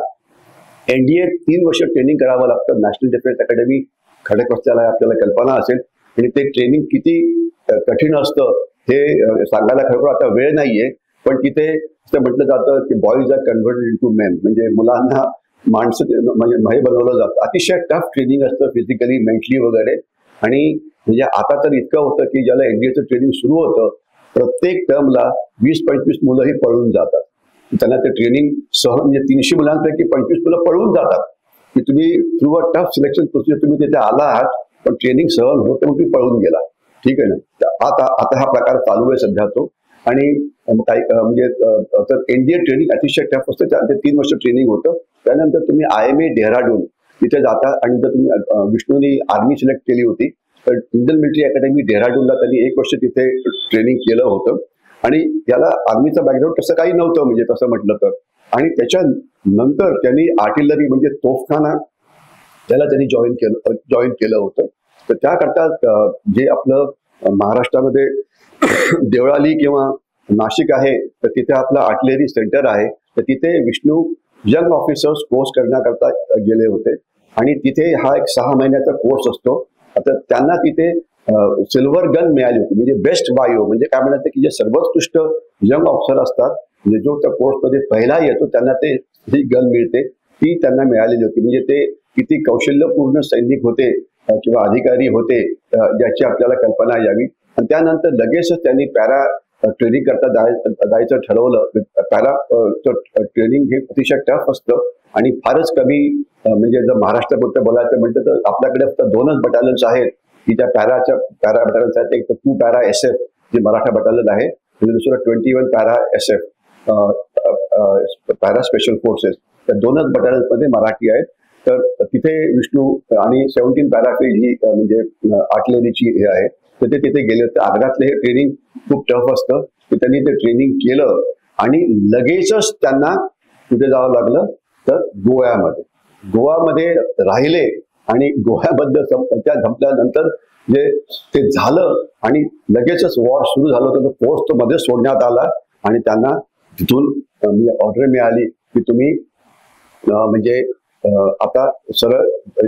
NDA 3 वर्ष ट्रेनिंग करावं लागतं. नॅशनल डिफेन्स अकॅडमी खडकवासल्याला आपल्याला कल्पना असेल. आणि ते ट्रेनिंग किती कठीण असतं हे सांगायला खरोखर आता वेळ नाहीये. पण तिथे असं म्हटलं जातं की boys are converted into men, म्हणजे मुलांना माणसं म्हणजे बनवलं जातं. अतिशय टफ ट्रेनिंग असतं फिजिकली, मेंटली वगैरे. आणि म्हणजे आता तर इतकं होतं की ज्याला NDAचं ट्रेनिंग सुरू होतं, प्रत्येक टर्मला 20-25 मुलंही पळून जातात. त्यांना ते ट्रेनिंग सहन, म्हणजे 300 मुलांपैकी 25 मुलं पळून जातात की तुम्ही through a tough selection procedure तुम्ही तिथे आला आहात, पण ट्रेनिंग सहन होतं म्हणून तुम्ही पळून गेला. ठीक आहे ना. आता हा प्रकार चालू आहे सध्या तो. आणि काही म्हणजे तर NDA ट्रेनिंग अतिशय टफ असतं. त्यानंतर 3 वर्ष ट्रेनिंग होतं. त्यानंतर तुम्ही IMA डेहराडून तिथे जाता. आणि जर तुम्ही विष्णूनी आर्मी सिलेक्ट केली होती तर इंडियन मिलिटरी अकॅडमी डेहराडूनला त्यांनी 1 वर्ष तिथे ट्रेनिंग केलं होतं. आणि याला आर्मीचं बॅकग्राऊंड तसं काही नव्हतं, म्हणजे तसं म्हटलं तर. आणि त्याच्यानंतर त्यांनी आर्टिलरी म्हणजे तोफखाना त्याला त्यांनी जॉईन केलं होतं. तर त्याकरता जे आपलं महाराष्ट्रामध्ये देवळाली किंवा नाशिक आहे, तर तिथे आपलं आर्टिलरी सेंटर आहे. तर तिथे विष्णू यंग ऑफिसर्स कोर्स करण्याकरता गेले होते. आणि तिथे हा एक 6 महिन्याचा कोर्स असतो. आता त्यांना तिथे सिल्वर गन मिळाली होती, म्हणजे बेस्ट बायो, म्हणजे काय म्हणायचं की जे सर्वोत्कृष्ट यंग ऑफिसर असतात, म्हणजे जो त्या कोर्समध्ये पहिला येतो त्यांना ते ही गन मिळते, ती त्यांना मिळालेली होती. म्हणजे ते किती कौशल्यपूर्ण सैनिक होते किंवा अधिकारी होते ज्याची आपल्याला कल्पना यावी. आणि त्यानंतर लगेचच त्यांनी पॅरा ट्रेनिंग करता जायचं ठरवलं. पॅरा ट्रेनिंग हे अतिशय टफ असतं आणि फारच कमी, म्हणजे जर महाराष्ट्रापुरतं बोलायचं म्हटलं तर आपल्याकडे फक्त 2च बटालियन्स आहेत की त्या पॅरा बटालियन्स आहेत. एक तर 2 पॅरा SF जे मराठा बटालियन आहे, आणि दुसरं 21 para SF para special forces. त्या 2च बटालियन्समध्ये मराठी आहेत. तर तिथे विष्णू आणि 17 पॅराफील्ड ही म्हणजे आर्टिलरीची हे आहे, तर ते तिथे गेले होते. आग्र्यातले हे ट्रेनिंग खूप टफ असतं. त्यांनी ते ट्रेनिंग केलं आणि लगेचच त्यांना कुठे जावं लागलं तर गोव्यामध्ये राहिले. आणि गोव्याबद्दल त्या संपल्यानंतर जे ते झालं आणि लगेचच वॉर सुरू झालं होतं. फोर्स तो मध्ये सोडण्यात आला आणि त्यांना तिथून ऑर्डर मिळाली की तुम्ही म्हणजे आता सरळ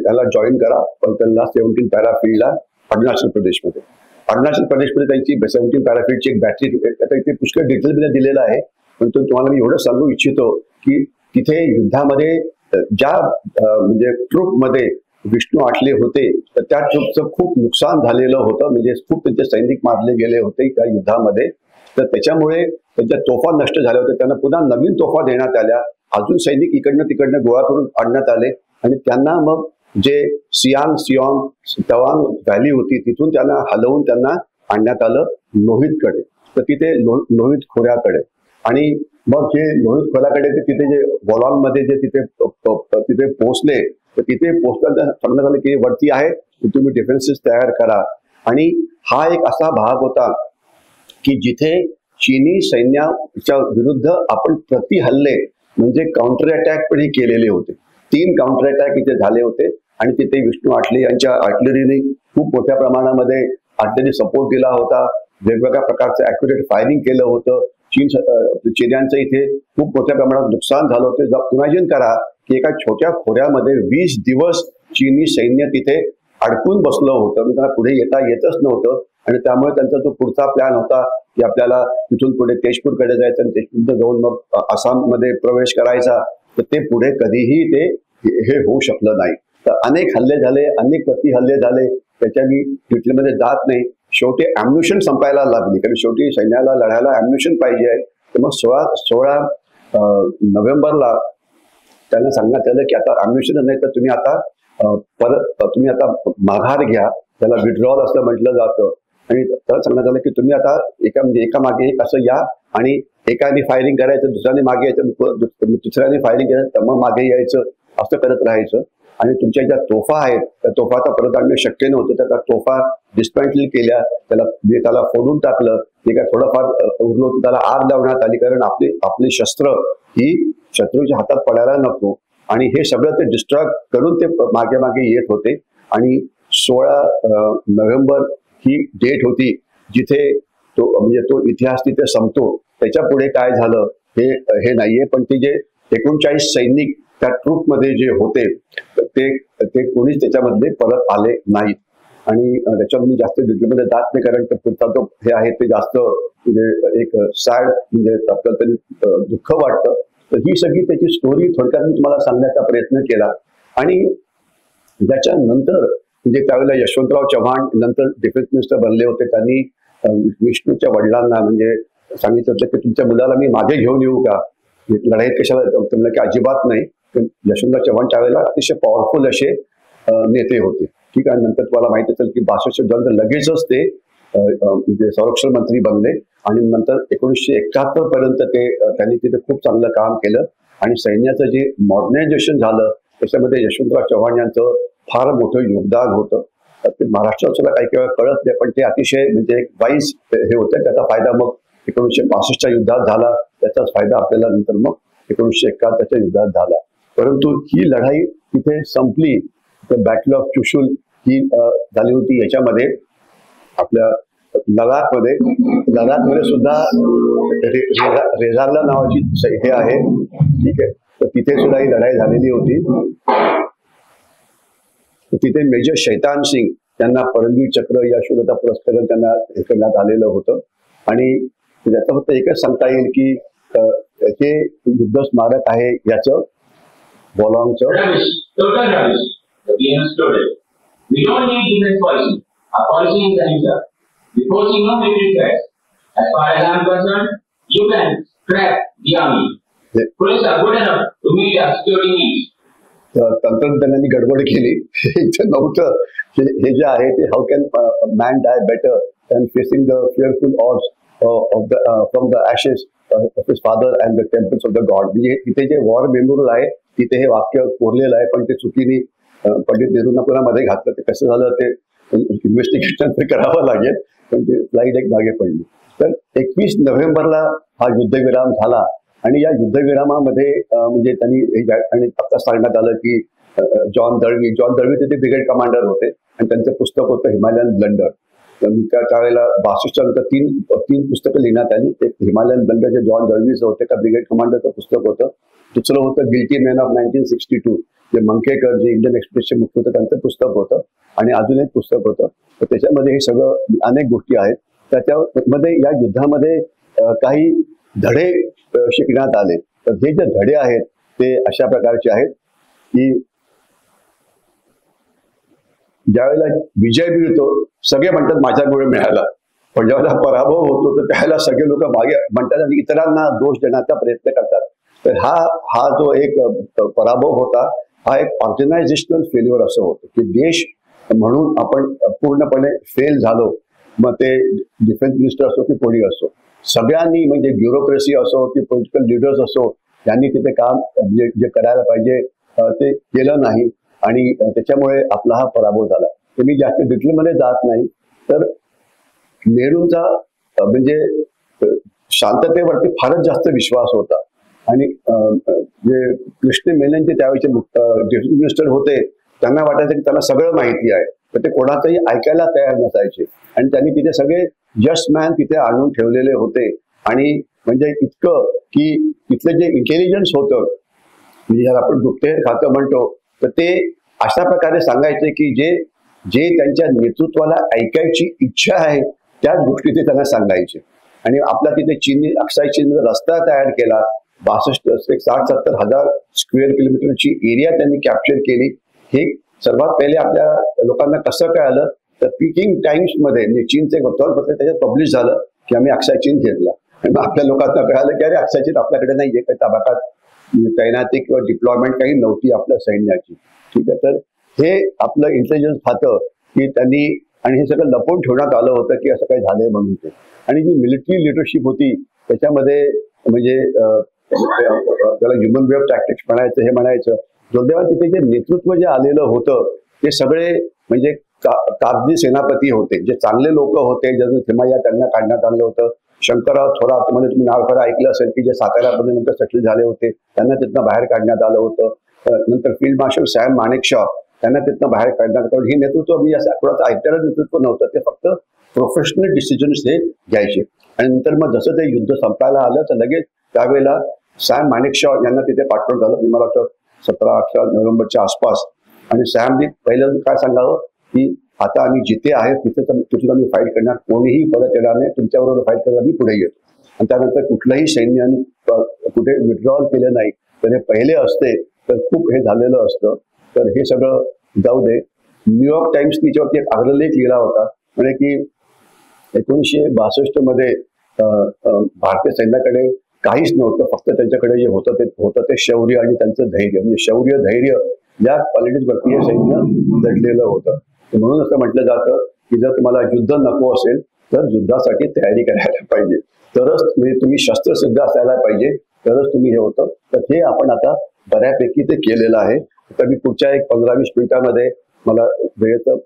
याला जॉईन करा, पण त्यांना 17 पॅराफील्डला अरुणाचल प्रदेशमध्ये त्यांची 17 पॅराफील्डची एक बॅटरी, आता इथे पुष्कळ डिटेलमध्ये दिलेलं आहे. पण तुम्हाला मी एवढं सांगू इच्छितो की तिथे युद्धामध्ये ज्या म्हणजे ट्रूपमध्ये विष्णू आठले होते, तर त्या ट्रूपचं खूप नुकसान झालेलं होतं. म्हणजे खूप त्यांचे सैनिक मारले गेले होते त्या युद्धामध्ये. तर त्याच्यामुळे त्यांच्या तोफा नष्ट झाल्या होत्या. त्यांना पुन्हा नवीन तोफा देण्यात आल्या. अजून सैनिक इकडनं तिकडनं गोळा करून आणण्यात आले आणि त्यांना मग जे सियांग तवांग व्हॅली होती तिथून त्यांना हलवून त्यांना आणण्यात आलं लोहितकडे. तर तिथे लोहित खोऱ्याकडे. आणि मग हे लोहित खोऱ्याकडे तिथे जे बोलॉनमध्ये जे तिथे पोहोचले, तर तिथे पोहोचताना सांगण्यात आलं की वरती आहे, तुम्ही डिफेन्सेस तयार करा. आणि हा एक असा भाग होता की जिथे चीनी सैन्याच्या विरुद्ध आपण प्रतिहल्ले म्हणजे काउंटर अटॅक पण केलेले होते. 3 काउंटर अटॅक इथे झाले होते आणि तिथे विष्णू आठले यांच्या आर्टिलरीने खूप मोठ्या प्रमाणामध्ये आर्टिलरी सपोर्ट दिला होता. वेगवेगळ्या प्रकारचं ॲक्युरेट फायरिंग केलं होतं. चीन्यांचं इथे खूप मोठ्या प्रमाणात नुकसान झालं होतं. इमॅजिन करा की एका छोट्या खोऱ्यामध्ये 20 दिवस चीनी सैन्य तिथे अडकून बसलं होतं, म्हणजे त्यांना पुढे येता येतच नव्हतं. आणि त्यामुळे त्यांचा जो पुढचा प्लॅन होता की आपल्याला तिथून पुढे तेजपूरकडे जायचं आणि तेजपूर जाऊन मग आसाममध्ये प्रवेश करायचा, तर ते पुढे कधीही ते हे होऊ शकलं नाही. तर अनेक हल्ले झाले, अनेक प्रति हल्ले झाले, त्याच्या मी डिटेलमध्ये जात नाही. शेवटी अॅम्युनिशन संपायला लागली, कारण शेवटी सैन्याला लढायला अॅम्युनिशन पाहिजे आहे. तर मग 16 नोव्हेंबरला त्यांना सांगण्यात आलं की आता अॅम्युनिशन नाही, तर तुम्ही आता तुम्ही आता माघार घ्या, त्याला विड्रॉल असं म्हटलं जातं. आणि त्याला सांगण्यात आलं की तुम्ही आता एका मागे एक असं या, आणि एकाने फायरिंग करायचं, दुसऱ्याने मागे यायचं, दुसऱ्याने फायरिंग करायचं, मग मागे यायचं, असं करत राहायचं. आणि तुमच्या ज्या तोफा आहेत त्या तोफा आता परत आणणं शक्य नव्हतं, तर त्या तोफा डिस्मॅन्टल केल्या, त्याला फोडून टाकलं. ते काय थोडंफार उरलं होतं त्याला आग लावण्यात आली, कारण आपली शस्त्र ही शत्रूच्या हातात पडायला नको. आणि हे सगळं ते डिस्ट्रॅक्ट करून ते मागे मागे येत होते. आणि 16 नोव्हेंबर ही डेट होती जिथे तो इतिहास तिथे संपतो. त्याच्या पुढे काय झालं हे नाहीये, पण ते जे 39 सैनिक त्या ट्रूपमध्ये जे होते ते कोणीच त्याच्यामध्ये परत आले नाहीत. आणि त्याच्यावर मी जास्त डिटेलमध्ये जात नाही, कारण पुढचा जो हे आहे ते जास्त म्हणजे एक सॅड, म्हणजे आपल्याला तरी दुःख वाटतं. तर ही सगळी त्याची स्टोरी थोडक्यात मी तुम्हाला सांगण्याचा प्रयत्न केला. आणि त्याच्यानंतर म्हणजे त्यावेळेला यशवंतराव चव्हाण नंतर डिफेन्स मिनिस्टर बनले होते. त्यांनी विष्णूच्या वडिलांना म्हणजे सांगितलं होतं की तुमच्या मुलाला मी मागे घेऊन येऊ का, लढाईत कशाला, ते म्हणलं की अजिबात नाही. यशवंतराव चव्हाण त्यावेळेला अतिशय पॉवरफुल असे नेते होते. ठीक आहे. नंतर तुम्हाला माहिती असेल की 62 नंतर लगेचच ते म्हणजे संरक्षण मंत्री बनले. आणि नंतर 1971 पर्यंत त्यांनी तिथे खूप चांगलं काम केलं. आणि सैन्याचं जे मॉडर्नायझेशन झालं त्याच्यामध्ये यशवंतराव चव्हाण यांचं फार मोठं योगदान होतं. ते महाराष्ट्रात सुद्धा काही वेळा कळत नाही, पण ते अतिशय म्हणजे एक वाईज हे होतं. त्याचा फायदा मग 1965च्या युद्धात झाला, त्याचाच फायदा आपल्याला नंतर मग 1971च्या युद्धात झाला. परंतु ही लढाई तिथे संपली. तर बॅटल ऑफ चुशूल ही झाली होती याच्यामध्ये आपल्या लडाखमध्ये सुद्धा रेझारला नावाची हे आहे. ठीक आहे. तर तिथे सुद्धा ही लढाई झालेली होती. तिथे मेजर शैतान सिंग त्यांना परमवीर चक्र या शूरता पुरस्कार त्यांना हे करण्यात आलेलं होतं. आणि त्याचं फक्त एकच सांगता येईल की हे युद्ध स्मारक आहे याचं बॉलॉंगचं. We don't need defense policy. Our policy is answer. Because you know military threats. As far as I am concerned, you can crack the army. Police are good enough to meet our security needs. तंत्रज्ञानाने गडबड केली. इथं नव्हतं हे जे आहे ते how can man die better than facing the fearful odds from the ashes of his father and the temples of the god. म्हणजे तिथे जे वॉर मेमोरियल आहे तिथे हे वाक्य कोरलेलं आहे, पण ते चुकीने पंडित नेहरूंना पुन्हा मध्ये घातलं. ते कसं झालं ते इन्व्हेस्टिगेशन करावं लागेल, पण ते फ्लाईट एक मागे पडली. तर 21 नोव्हेंबरला हा युद्धविराम झाला. आणि या युद्धविरामामध्ये म्हणजे त्यांनी आणि आता सांगण्यात आलं की जॉन दळवी तिथे ब्रिगेड कमांडर होते आणि त्यांचं पुस्तक होतं हिमालयन ब्लंडर. त्यावेळेला 62 नंतर तीन पुस्तकं लिहिण्यात आली. एक हिमालयन ब्लंडर जे जॉन दळवीचं होते त्या ब्रिगेड कमांडरचं पुस्तक होतं. दुसरं होतं गिल्टी मॅन ऑफ 1962 जे मंकेकर जे इंडियन एक्सप्रेसचे मुख्य होतं त्यांचं पुस्तक होतं. आणि अजून एक पुस्तक होतं. तर त्याच्यामध्ये हे सगळं अनेक गोष्टी आहेत. त्याच्यामध्ये या युद्धामध्ये काही धडे शिकण्यात आले. तर हे जे धडे आहेत ते अशा प्रकारचे आहेत की ज्यावेळेला विजय मिळतो सगळे म्हणतात माझ्यामुळे मिळाला, पण ज्यावेळेला पराभव होतो तर त्यावेळेला सगळे लोक मागे म्हणतात आणि इतरांना दोष देण्याचा प्रयत्न करतात. तर हा जो एक पराभव होता हा एक ऑर्गनायझेशनल फेल्युअर असं होतं की देश म्हणून आपण पूर्णपणे फेल झालो. मग ते डिफेन्स मिनिस्टर असो की कोणी असो, सगळ्यांनी म्हणजे ब्युरोक्रेसी असो की पॉलिटिकल लिडर्स असो यांनी तिथे काम जे करायला पाहिजे ते केलं नाही. आणि त्याच्यामुळे आपला हा पराभव झाला. तर मी जास्त डिटेलमध्ये जात नाही. तर नेहरूंचा म्हणजे शांततेवरती फारच जास्त विश्वास होता. आणि जे कृष्ण मेनन जे त्यावेळेचे डिफेन्स मिनिस्टर होते त्यांना वाटायचं की त्यांना सगळं माहिती आहे, तर ते कोणाचंही ऐकायला तयार नसायचे. आणि त्यांनी तिथे सगळे जस्ट मॅन तिथे आणून ठेवलेले होते. आणि म्हणजे इतकं की तिथलं जे इंटेलिजन्स होतं म्हणजे आपण गुप्तहेर खातं म्हणतो, तर ते अशा प्रकारे सांगायचे की जे जे त्यांच्या नेतृत्वाला ऐकायची इच्छा आहे त्याच गोष्टी ते त्यांना सांगायचे. आणि आपला तिथे चीननी अक्साई चीनमध्ये रस्ता तयार केला, 60-70 हजार स्क्वेअर किलोमीटरची एरिया त्यांनी कॅप्चर केली. हे सर्वात पहिले आपल्या लोकांना कसं कळालं तर पीकिंग टाइम्स मध्ये म्हणजे चीनचे वर्तमानपत्र त्याच्यात पब्लिश झालं की आम्ही अक्साई चीन घेतला. आणि मग आपल्या लोकांना कळालं की अरे अक्साई चीन आपल्याकडे नाहीये, काही ताबाकात तैनाती किंवा डिप्लॉयमेंट काही नव्हती आपल्या सैन्याची. ठीक आहे, तर हे आपलं इंटेलिजन्स खातं की त्यांनी, आणि हे सगळं लपवून ठेवण्यात आलं होतं की असं काही झालंय म्हणून ते. आणि जी मिलिटरी लिडरशिप होती त्याच्यामध्ये म्हणजे त्याला ह्युमन वेव्ह टॅक्टिक्स म्हणायचं, हे म्हणायचं. दुर्दैवाने तिथे जे नेतृत्व जे आलेलं होतं ते सगळे म्हणजे कागदी सेनापती होते, जे चांगले लोक होते. जसं थिमय्या त्यांना काढण्यात आलं होतं. शंकरराव थोरात मध्ये तुम्ही नाव खरं ऐकलं असेल की जे साताऱ्यामध्ये नंतर सेटल झाले होते, त्यांना तिथनं बाहेर काढण्यात आलं होतं. नंतर फील्ड मार्शल सॅम माणेकशॉ त्यांना तिथनं बाहेर काढण्यात आलं. ही नेतृत्व मी असं थोडंसं ऐकलेलं नेतृत्व नव्हतं, ते फक्त प्रोफेशनल डिसिजन्स हे घ्यायचे. आणि नंतर मग जसं ते युद्ध संपायला आलं तर लगेच त्यावेळेला सॅम माणेकशॉ यांना तिथे पाठवण्यात आलं. मला वाटतं 17-18 नोव्हेंबरच्या आसपास. आणि सॅमने पहिलं काय सांगावं की आता आम्ही जिथे आहे तिथून आम्ही फाईट करणार, कोणीही परत येणार नाही, तुमच्याबरोबर फाईट करायला मी पुढे येतो. आणि त्यानंतर कुठलंही सैन्याने कुठे विड्रॉल केलं नाही. तर हे पहिले असते तर खूप हे झालेलं असतं. तर हे सगळं जाऊ दे. न्यूयॉर्क टाइम्स तिच्यावरती एक अग्रलेख लिहिला होता, म्हणजे की 1962 मध्ये भारतीय सैन्याकडे काहीच नव्हतं, फक्त त्यांच्याकडे जे होतं ते शौर्य आणि त्यांचं धैर्य. म्हणजे शौर्य धैर्य या क्वालिटीजवरती हे सैन्य लढलेलं होतं. म्हणून असं म्हटलं जातं की जर तुम्हाला युद्ध नको असेल तर युद्धासाठी तयारी करायला पाहिजे, तरच म्हणजे तुम्ही शस्त्रसिद्ध असायला पाहिजे, तरच तुम्ही हे होतं. तर हे आपण आता बऱ्यापैकी ते केलेलं आहे. तर मी पुढच्या एक 15-20 मिनिटांमध्ये, मला वेळेचं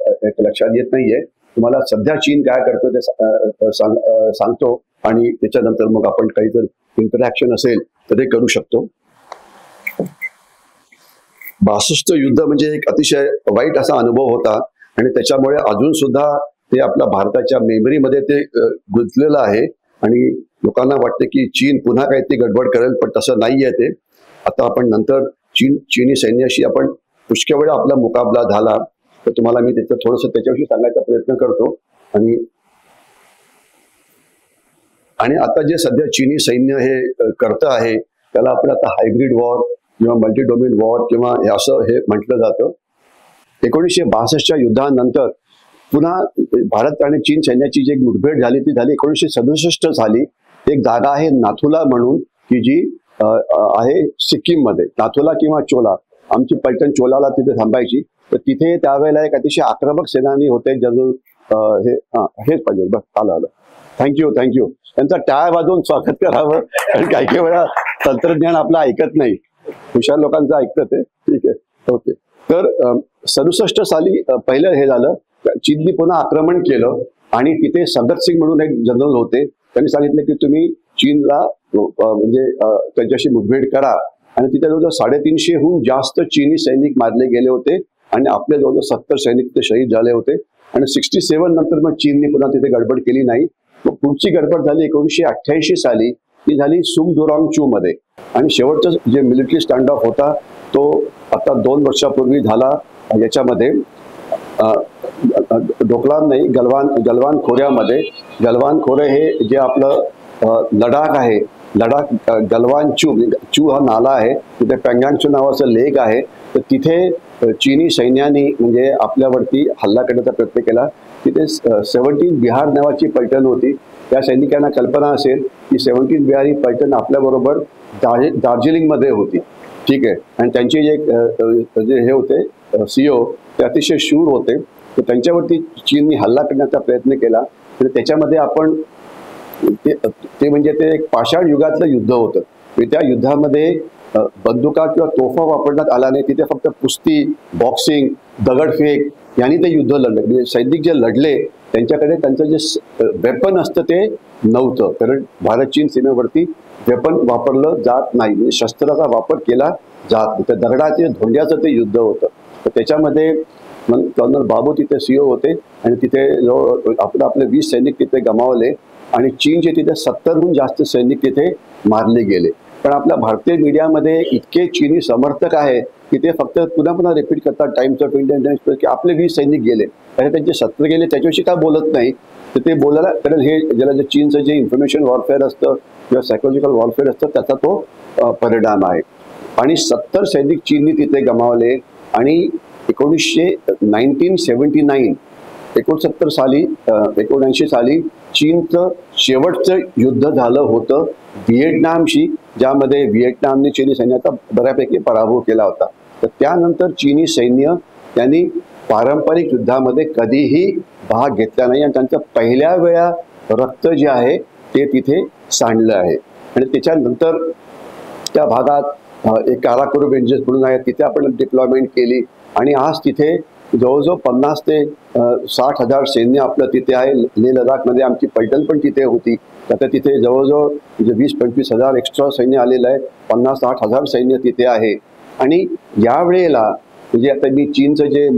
लक्षात येत नाहीये, तुम्हाला सध्या चीन काय करतो ते सांगतो. आणि त्याच्यानंतर मग आपण काही जर इंटरॅक्शन असेल तर ते करू शकतो. 62 युद्ध म्हणजे एक अतिशय वाईट असा अनुभव होता आणि त्याच्यामुळे अजून सुद्धा ते आपल्या भारताच्या मेमरीमध्ये ते गुंतलेलं आहे. आणि लोकांना वाटते की चीन पुन्हा काही ते गडबड करेल, पण तसं नाहीये ते. आता आपण नंतर चीनी सैन्याशी आपण पुष्कळ वेळा आपला मुकाबला झाला, तर तुम्हाला मी थोडंसं त्याच्याविषयी सांगायचा प्रयत्न करतो. आणि आता जे सध्या चीनी सैन्य हे करतं आहे त्याला आपण आता हायब्रिड वॉर किंवा मल्टी डोमेन वॉर किंवा असं हे म्हटलं जातं. 1962च्या युद्धानंतर पुन्हा भारत आणि चीन सैन्याची जी मुठभेड झाली ती झाली 1967 झाली. एक जागा आहे नाथुला म्हणून की जी आहे सिक्कीम मध्ये, नाथुला किंवा चोला. आमची पलटण चोलाला तिथे थांबायची. तर तिथे त्यावेळेला एक अतिशय आक्रमक सेनानी होते ज्याचं हेच पाहिजे. बस आलं. थँक्यू. त्यांचा टाळ वाजवून स्वागत करावं, कारण काही वेळा तंत्रज्ञान आपलं ऐकत नाही, हुशार लोकांचं ऐकतं ते. ठीक आहे, ओके. तर 67 साली पहिलं हे झालं, चीननी पुन्हा आक्रमण केलं आणि तिथे सगतसिंग म्हणून एक जनरल होते. त्यांनी सांगितलं की तुम्ही चीनला म्हणजे त्यांच्याशी मुठभेड करा. आणि तिथे जवळजवळ 350हून जास्त चीनी सैनिक मारले गेले होते आणि आपले जवळजवळ 70 सैनिक तिथे शहीद झाले होते. आणि 67 नंतर मग चीननी पुन्हा तिथे गडबड केली नाही. मग पुढची गडबड झाली 1988 साली, ती झाली सुंगदुरांगचू मध्ये. आणि शेवटचं जे मिलिटरी स्टँड ऑफ होता तो आता 2 वर्षापूर्वी झाला याच्यामध्ये डोकलाम नाही, गलवान खोऱ्यामध्ये. गलवान खोरे हे जे आपलं लडाख आहे, लडाख गलवान चू हा नाला आहे, तिथे पेंगांगचू नावाचं लेक आहे. तर तिथे चीनी सैन्याने म्हणजे आपल्यावरती हल्ला करण्याचा प्रयत्न केला. तिथे 17 बिहार नावाची पलटण होती. त्या सैनिकांना कल्पना असेल की 17 बिहारी पलटण आपल्याबरोबर दार्जिलिंगमध्ये होती. ठीक आहे. आणि त्यांचे जे हे होते CEO ते अतिशय शूर होते. तर त्यांच्यावरती चीनने हल्ला करण्याचा प्रयत्न केला. तर त्याच्यामध्ये आपण ते म्हणजे ते एक पाषाण युगातलं युद्ध होतं. त्या युद्धामध्ये बंदुका किंवा तोफा वापरण्यात आला नाही. तिथे फक्त कुस्ती, बॉक्सिंग, दगडफेक यांनी ते युद्ध लढलं. म्हणजे सैनिक जे लढले त्यांच्याकडे त्यांचं जे वेपन असतं ते नव्हतं, कारण भारत चीन सीमेवरती वेपन वापरलं जात नाही, म्हणजे शस्त्राचा वापर केला जात नाही. तर दगडाचे धोंड्याचं ते युद्ध होतं. तर त्याच्यामध्ये कर्नल बाबू तिथे CEO होते आणि तिथे आपले 20 सैनिक तिथे गमावले आणि चीनचे तिथे 70हून जास्त सैनिक तिथे मारले गेले. पण आपल्या भारतीय मीडियामध्ये इतके चीनी समर्थक आहे की ते फक्त पुन्हा पुन्हा रिपीट करतात टाइम्स ऑफ इंडिया की आपले 20 सैनिक गेले आणि त्यांचे 17 गेले, त्याच्याविषयी काय बोलत नाही. तर ते बोलायला, कारण हे ज्याला जे चीनचं जे इन्फॉर्मेशन वॉरफेअर असतं किंवा सायकोलॉजिकल वॉरफेअर असतं त्याचा तो परिणाम आहे. आणि 70 सैनिक चीननी तिथे गमावले. आणि 1979 साली 79 साली चीनचं शेवटचं युद्ध झालं होतं व्हिएटनामशी, ज्यामध्ये व्हिएटनामने चीनी सैन्याचा बऱ्यापैकी पराभव केला होता. तर त्यानंतर चीनी सैन्य त्यांनी पारंपरिक युद्धामध्ये कधीही भाग घेतला नाही आणि त्यांचं पहिल्या वेळा रक्त जे आहे ते तिथे सांडलं आहे. आणि त्याच्यानंतर त्या भागात एक काराकोरम रेंजेस म्हणून आहे, तिथे आपण डिप्लॉयमेंट केली. आणि आज तिथे जवळजवळ 50 ते 60 हजार सैन्य आपलं तिथे आहे. लेह लडाखमध्ये आमची पैठण पण तिथे होती. आता तिथे जवळजवळ म्हणजे 20-25 हजार एक्स्ट्रा सैन्य आलेलं आहे. 50-60 हजार सैन्य तिथे आहे. आणि यावेळेला म्हणजे आता मी चीनचं जे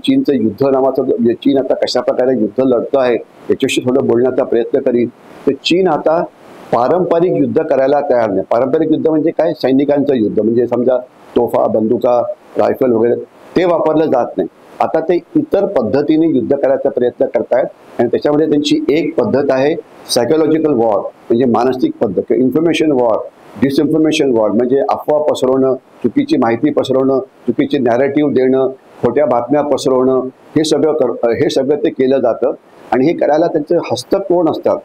चीनचं युद्ध नावाचं, म्हणजे चीन आता कशा प्रकारे युद्ध लढतं आहे याच्याशी थोडं बोलण्याचा प्रयत्न करीन. तर चीन आता पारंपरिक युद्ध करायला तयार नाही. पारंपरिक युद्ध म्हणजे काय? सैनिकांचं युद्ध, म्हणजे समजा तोफा, बंदुका, रायफल वगैरे ते वापरलं जात नाही. आता ते इतर पद्धतीने युद्ध करायचा प्रयत्न करतायत. आणि त्याच्यामध्ये त्यांची एक पद्धत आहे सायकोलॉजिकल वॉर, म्हणजे मानसिक पद्धत, इन्फॉर्मेशन वॉर, डिसइन्फॉर्मेशन वॉर, म्हणजे अफवा पसरवणं, चुकीची माहिती पसरवणं, चुकीचे नॅरेटिव्ह देणं, खोट्या बातम्या पसरवणं, हे सगळं ते केलं जातं. आणि हे करायला त्यांचे हस्तक कोण असतात?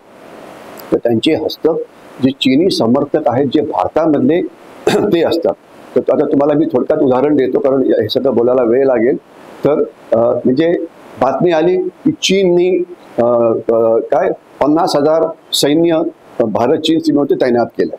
तर त्यांचे हस्तक जे चीनी समर्थक आहेत, जे भारतामधले ते असतात. तर आता तुम्हाला मी थोडक्यात उदाहरण देतो, कारण हे सगळं बोलायला वेळ लागेल. तर म्हणजे बातमी आली की चीननी काय 50,000 सैन्य भारत चीन सीमेवरती तैनात केलं.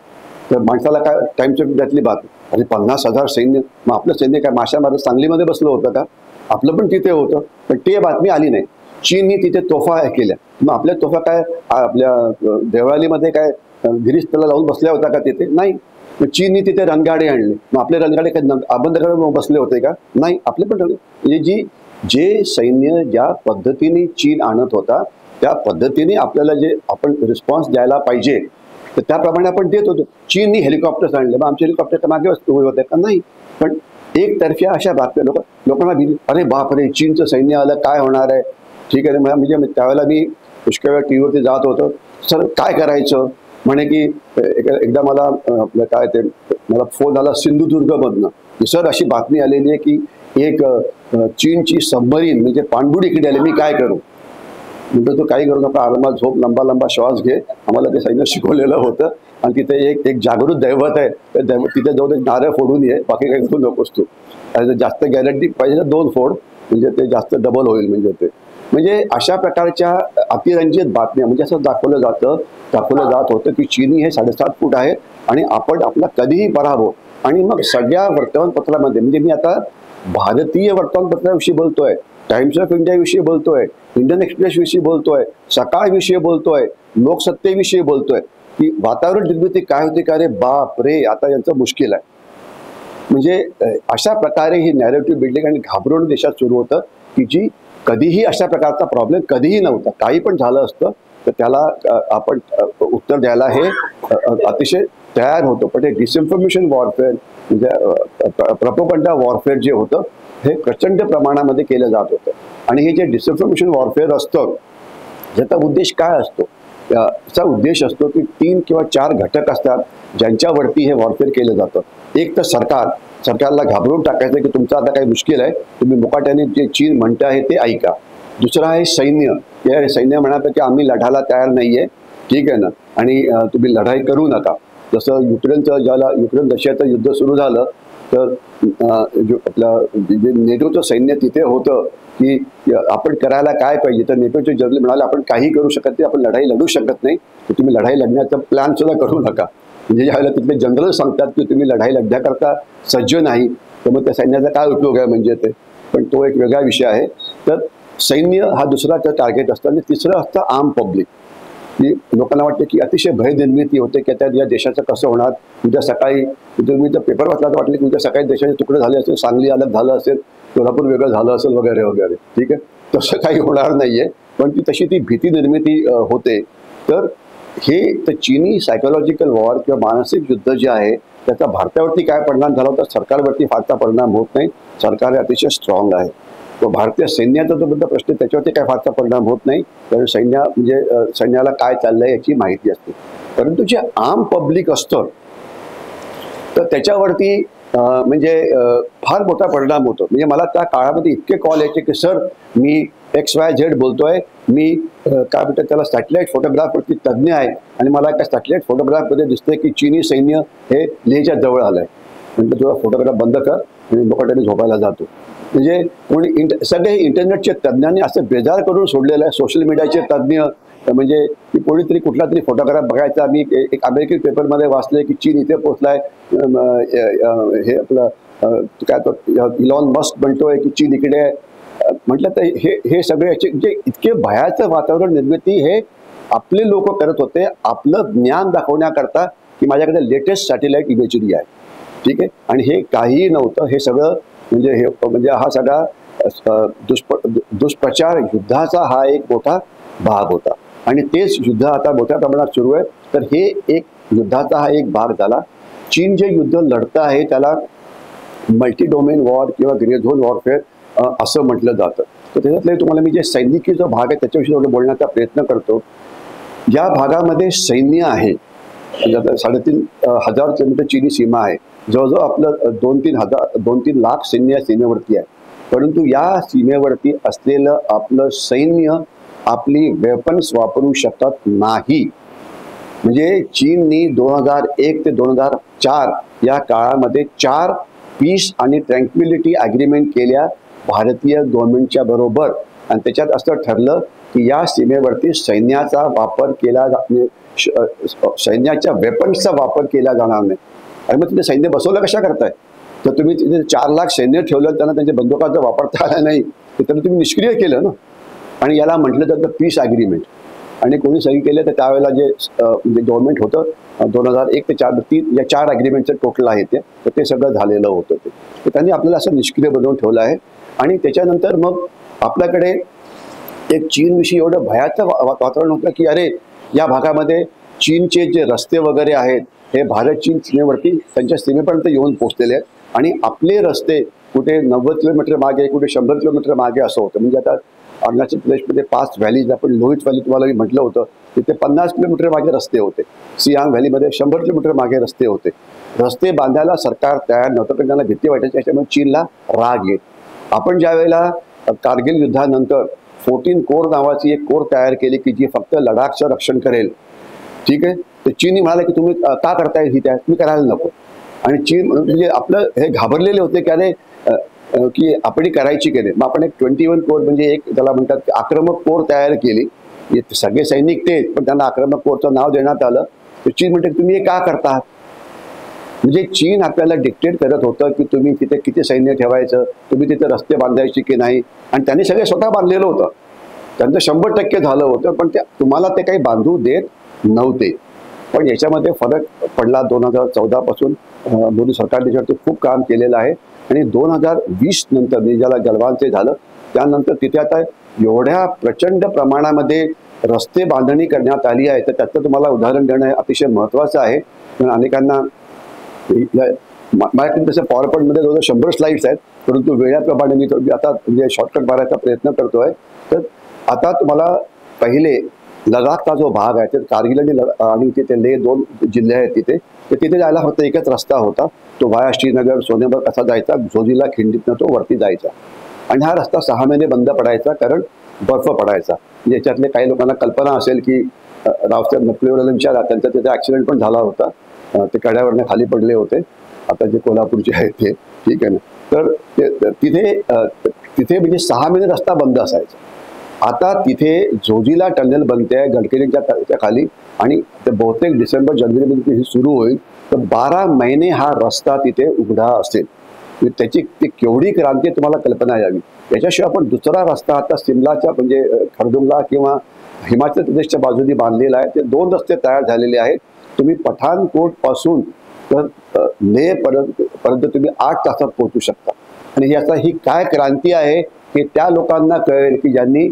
तर माणसाला काय, टाइम्स ऑफ इंडियातली बातमी, अरे 50,000 सैन्य, मग आपलं सैन्य काय माशा मारत सांगलीमध्ये बसलं होतं का? आपलं पण तिथे होतं, पण ते बातमी आली नाही. चीननी तिथे तोफा केल्या. मग आपल्या तोफा काय आपल्या देवळालीमध्ये काय गिरीश त्याला लावून बसल्या होत्या का तिथे? नाही. मग चीननी तिथे रणगाडे आणले. मग आपले रणगाडे काय अबंद करून बसले होते का? नाही. आपले पण म्हणजे जे सैन्य ज्या पद्धतीने चीन आणत होता त्या पद्धतीने आपल्याला जे आपण रिस्पॉन्स द्यायला पाहिजे तर त्याप्रमाणे आपण देत होतो. चीननी हेलिकॉप्टर्स आणले, मग आमचे हेलिकॉप्टर मागे उभे होते का? नाही. पण एकतर्फी अशा बातम्या लोकांना भीती, अरे बापरे चीनचं सैन्य आलं, काय होणार आहे? ठीक आहे. म्हणजे त्यावेळेला मी पुष्कळ वेळा टी व्हीवरती जात होतो. सर काय करायचं म्हणे की एकदा मला आपलं काय ते मला फोन आला सिंधुदुर्गमधनं की सर अशी बातमी आलेली आहे की एक चीनची सबमरीन म्हणजे पाणबुडी इकडे आली, मी काय करू? म्हणतो तो काही करू नका, आरामात झोप, लंबा श्वास घे. आम्हाला ते सैन्य शिकवलेलं होतं. आणि तिथे एक जागृत दैवत आहे, तिथे जाऊन एक नारळ फोडून ये, बाकी काही करू नकोस तू. आणि जास्त गॅरंटी पाहिजे तर 2 फोड, म्हणजे ते जास्त डबल होईल. म्हणजे अशा प्रकारच्या अतिरंजित बातम्या, म्हणजे असं दाखवलं जात होतं की चीनी हे 7.5 फूट आहे आणि आपण आपला कधीही पराभव. आणि मग सगळ्या वर्तमानपत्रामध्ये, म्हणजे मी आता भारतीय वर्तमानपत्राविषयी बोलतोय, टाइम्स ऑफ इंडिया विषयी बोलतोय, इंडियन एक्सप्रेस विषयी बोलतोय, सकाळ विषयी बोलतोय, लोकसत्तेविषयी बोलतोय की वातावरण निर्मिती काय होती का? रे बाप रे, आता यांचं मुश्किल आहे. म्हणजे अशा प्रकारे ही नॅरेटिव्ह बिल्डिंग आणि घाबरवणं देशात सुरू होतं की जी कधीही अशा प्रकारचा प्रॉब्लेम कधीही नव्हता. काही पण झालं असतं तर त्याला आपण उत्तर द्यायला हे अतिशय तयार होतं. पण हे डिसइन्फॉर्मेशन वॉरफेअर म्हणजे प्रोपगंडा वॉरफेअर जे होतं हे प्रचंड प्रमाणामध्ये केलं जात होतं. आणि हे जे डिसइन्फॉर्मेशन वॉरफेअर असतं ज्याचा उद्देश काय असतो? याचा उद्देश असतो की 3 किंवा 4 घटक असतात ज्यांच्यावरती हे वॉरफेअर केलं जातं. एक तर सरकारला घाबरून टाकायचं की तुमचं आता काही मुश्किल आहे, तुम्ही मुकाट्याने जे चीन म्हणतं आहे ते ऐका. दुसरं आहे सैन्य. या सैन्य म्हणायचं की आम्ही लढायला तयार नाहीये, ठीक आहे ना, आणि तुम्ही लढाई करू नका. जसं युक्रेन रशियाचं युद्ध सुरू झालं तर आपलं जे नेटोचं सैन्य तिथे होतं की आपण करायला काय पाहिजे, तर नेटोचे जनरल म्हणाले आपण काही करू शकत नाही, आपण लढाई लढू शकत नाही, तर तुम्ही लढाई लढण्याचा प्लॅन सुद्धा करू नका. म्हणजे ज्यावेळेला तिथले जनरल सांगतात की तुम्ही लढाई लढण्याकरता सज्ज नाही, तर मग त्या सैन्याचा काय उपयोग आहे म्हणजे ते. पण तो एक वेगळा विषय आहे. तर सैन्य हा दुसरा टार्गेट असतो. आणि तिसरं असतं आम पब्लिक, की लोकांना वाटतं की अतिशय भय निर्मिती होते की त्या या देशाचं कसं होणार. उद्या सकाळी तुम्ही जर पेपर वाचला तर वाटलं की उद्या सकाळी देशाचे तुकडे झाले असेल, सांगली अलग झालं असेल, कोल्हापूर वेगळं झालं असेल वगैरे वगैरे. ठीक आहे, तसं काही होणार नाहीये. पण तशी ती भीती निर्मिती होते. तर हे तर चीनी सायकोलॉजिकल वॉर किंवा मानसिक युद्ध जे आहे त्याचा भारतावरती काय परिणाम झाला होता, सरकारवरती फारसा परिणाम होत नाही. सरकार हे अतिशय स्ट्रॉंग आहे. तो भारतीय सैन्याचा जो बद्दल प्रश्न त्याच्यावरती काय फारसा परिणाम होत नाही, कारण सैन्याला काय चाललंय याची माहिती असते. परंतु जे आम पब्लिक असतं तर त्याच्यावरती फार मोठा परिणाम होतो. म्हणजे मला त्या काळामध्ये इतके कॉल यायचे की सर मी XYZ बोलतोय, मी काय म्हणतात त्याला सॅटेलाइट फोटोग्राफवरती तज्ज्ञ आहे आणि मला एका सॅटेलाइट फोटोग्राफमध्ये दिसतंय की चीनी सैन्य हे लेहच्या जवळ आलंय. म्हणजे तुझा फोटोग्राफ बंद कर आणि मुकाट्याने झोपायला जातो. म्हणजे कोणी सगळे इंटरनेटचे तज्ज्ञांनी असं बेजार करून सोडलेलं आहे. सोशल मीडियाचे तज्ज्ञ म्हणजे की कोणीतरी कुठला तरी फोटोग्राफ बघायचा. मी एक अमेरिकन पेपरमध्ये वाचलंय की चीन इथे पोहोचलाय. हे आपलं काय तो इलॉन मस्क म्हणतोय की चीन इकडे आहे. म्हटलं तर हे सगळे जे इतके भयाचं वातावरण निर्मिती हे आपले लोक करत होते आपलं ज्ञान दाखवण्याकरता की माझ्याकडे लेटेस्ट सॅटेलाइट इमेजरी आहे. ठीक आहे. आणि हे काहीही नव्हतं. हे सगळं म्हणजे हा सगळा दुष्प्रचार युद्धाचा हा एक मोठा भाग होता. आणि तेच युद्ध आता मोठ्या प्रमाणात सुरू आहे. तर हे एक युद्धाचा हा एक भाग झाला. चीन जे युद्ध लढतं आहे त्याला मल्टी डोमेन वॉर किंवा ग्रे झोन वॉरफेअर असं म्हटलं जातं. तर त्याच्यातले तुम्हाला मी जे सैनिकी जो भाग आहे त्याच्याविषयी थोडं बोलण्याचा प्रयत्न करतो. या भागामध्ये सैन्य आहे. 3,500 किलोमीटर चीनी सीमा आहे. जवळजवळ आपलं 2-3 लाख सैन्य सीमेवरती आहे. परंतु या सीमेवरती असलेलं आपलं सैन्य आपली वेपन्स वापरू शकत नाही. म्हणजे चीननी 2001 ते 2004 या काळामध्ये 4 पीस आणि ट्रँक्विलिटी ॲग्रीमेंट केल्या भारतीय गव्हर्नमेंटच्या बरोबर. आणि त्याच्यात असं ठरलं की या सीमेवरती सैन्याचा वापर केला सैन्याच्या वेपन्सचा वापर केला जाणार नाही. आणि मग तुम्ही सैन्य बसवलं कशा करताय? तर तुम्ही तिथे 4 लाख सैन्य ठेवलं त्यांना त्यांच्या बंदुकाचा वापरता आला नाही तर तुम्ही निष्क्रिय केलं ना. आणि याला म्हटलं जातं पीस ॲग्रीमेंट. आणि कोणी सही केलं तर त्यावेळेला जे म्हणजे गव्हर्नमेंट होतं 2001 ते 4 या 4 ॲग्रीमेंटचं टोटल आहे ते सगळं झालेलं होतं. तर त्यांनी आपल्याला असं निष्क्रिय बनवून ठेवलं आहे. आणि त्याच्यानंतर मग आपल्याकडे एक चीनविषयी एवढं भयाचं वातावरण होतं की अरे या भागामध्ये चीनचे जे रस्ते वगैरे आहेत हे भारत चीन सीमेवरती त्यांच्या सीमेपर्यंत येऊन पोहोचलेले आहेत. आणि आपले रस्ते कुठे 90 किलोमीटर मागे कुठे 100 किलोमीटर मागे असं होतं. म्हणजे आता अरुणाचल प्रदेशमध्ये 5 व्हॅलीज आपण लोहित व्हॅली तुम्हाला मी म्हटलं होतं तिथे 50 किलोमीटर मागे रस्ते होते. सियांग व्हॅलीमध्ये 100 किलोमीटर मागे रस्ते होते. रस्ते बांधायला सरकार तयार नव्हतं पण त्यांना भीती वाटायची. त्याच्यामुळे चीनला राग येत. आपण ज्या वेळेला कारगिल युद्धानंतर 14 कोर नावाची एक कोर तयार केली की जी फक्त लडाखचं रक्षण करेल. ठीक आहे. तर चीनने म्हणाले की तुम्ही का करताय ही त्या तुम्ही करायला नको. आणि चीन म्हणजे आपलं हे घाबरलेले होते की अरे की आपण करायची की नाही. मग आपण एक 21 कोर म्हणजे एक त्याला म्हणतात की आक्रमक कोर तयार केली. सगळे सैनिक तेच पण त्यांना आक्रमक कोरचं नाव देण्यात आलं. तर चीन म्हणते तुम्ही हे का करता. म्हणजे चीन आपल्याला डिक्टेट करत होतं की तुम्ही तिथे किती सैन्य ठेवायचं, तुम्ही तिथे रस्ते बांधायचे की नाही. आणि त्यांनी सगळे स्वतः बांधलेलं होतं. त्यांचं 100% झालं होतं पण तुम्हाला ते काही बांधू देत नव्हते. पण याच्यामध्ये फरक पडला 2014 पासून मोदी सरकारने त्याच्यावरती खूप काम केलेलं आहे. आणि 2020 नंतर ज्याला गलवानचे झालं त्यानंतर तिथे आता एवढ्या प्रचंड प्रमाणामध्ये रस्ते बांधणी करण्यात आली आहे. तर त्याचं तुम्हाला उदाहरण देणं अतिशय महत्त्वाचं आहे. पण अनेकांना माझ्याकडे तसं पॉवर पॉईंटमध्ये जवळजवळ 100 स्लाइड्स आहेत परंतु वेळाप्रमाणे मी आता म्हणजे शॉर्टकट मारायचा प्रयत्न करतोय. तर आता तुम्हाला पहिले लडाखचा जो भाग आहे ते कारगिल आणि तिथे लेह 2 जिल्हे आहेत तिथे जायला फक्त एकच रस्ता होता. तो वाया श्रीनगर सोनेबर कसा जायचा झोजिला खिंडीतनं तो वरती जायचा. आणि हा रस्ता 6 महिने बंद पडायचा कारण बर्फ पडायचा. याच्यातले काही लोकांना कल्पना असेल की रावसाहेब नकलेवाला विचारा त्यांचा तिथे ॲक्सिडेंट पण झाला होता. ते कड्यावरनं खाली पडले होते. आता जे कोल्हापूरचे आहेत ते ठीक आहे ना. तर तिथे म्हणजे 6 महिने रस्ता बंद असायचा. आता तिथे जोजिला टनेल बनते आहे गडकरींच्या खाली आणि ते बहुतेक डिसेंबर जानेवारीमध्ये सुरू होईल. तर 12 महिने हा रस्ता तिथे उघडा असेल. त्याची ती केवढी क्रांती तुम्हाला कल्पना यावी. याच्याशिवाय आपण दुसरा रस्ता आता सिमलाच्या म्हणजे खरदुंगला किंवा हिमाचल प्रदेशच्या बाजूने बांधलेला आहे. ते 2 रस्ते तयार झालेले आहेत. तुम्ही पठाणकोट पासून तर लेह पर्यंत तुम्ही 8 तासात पोहोचू शकता. आणि ही काय क्रांती आहे हे त्या लोकांना कळेल की ज्यांनी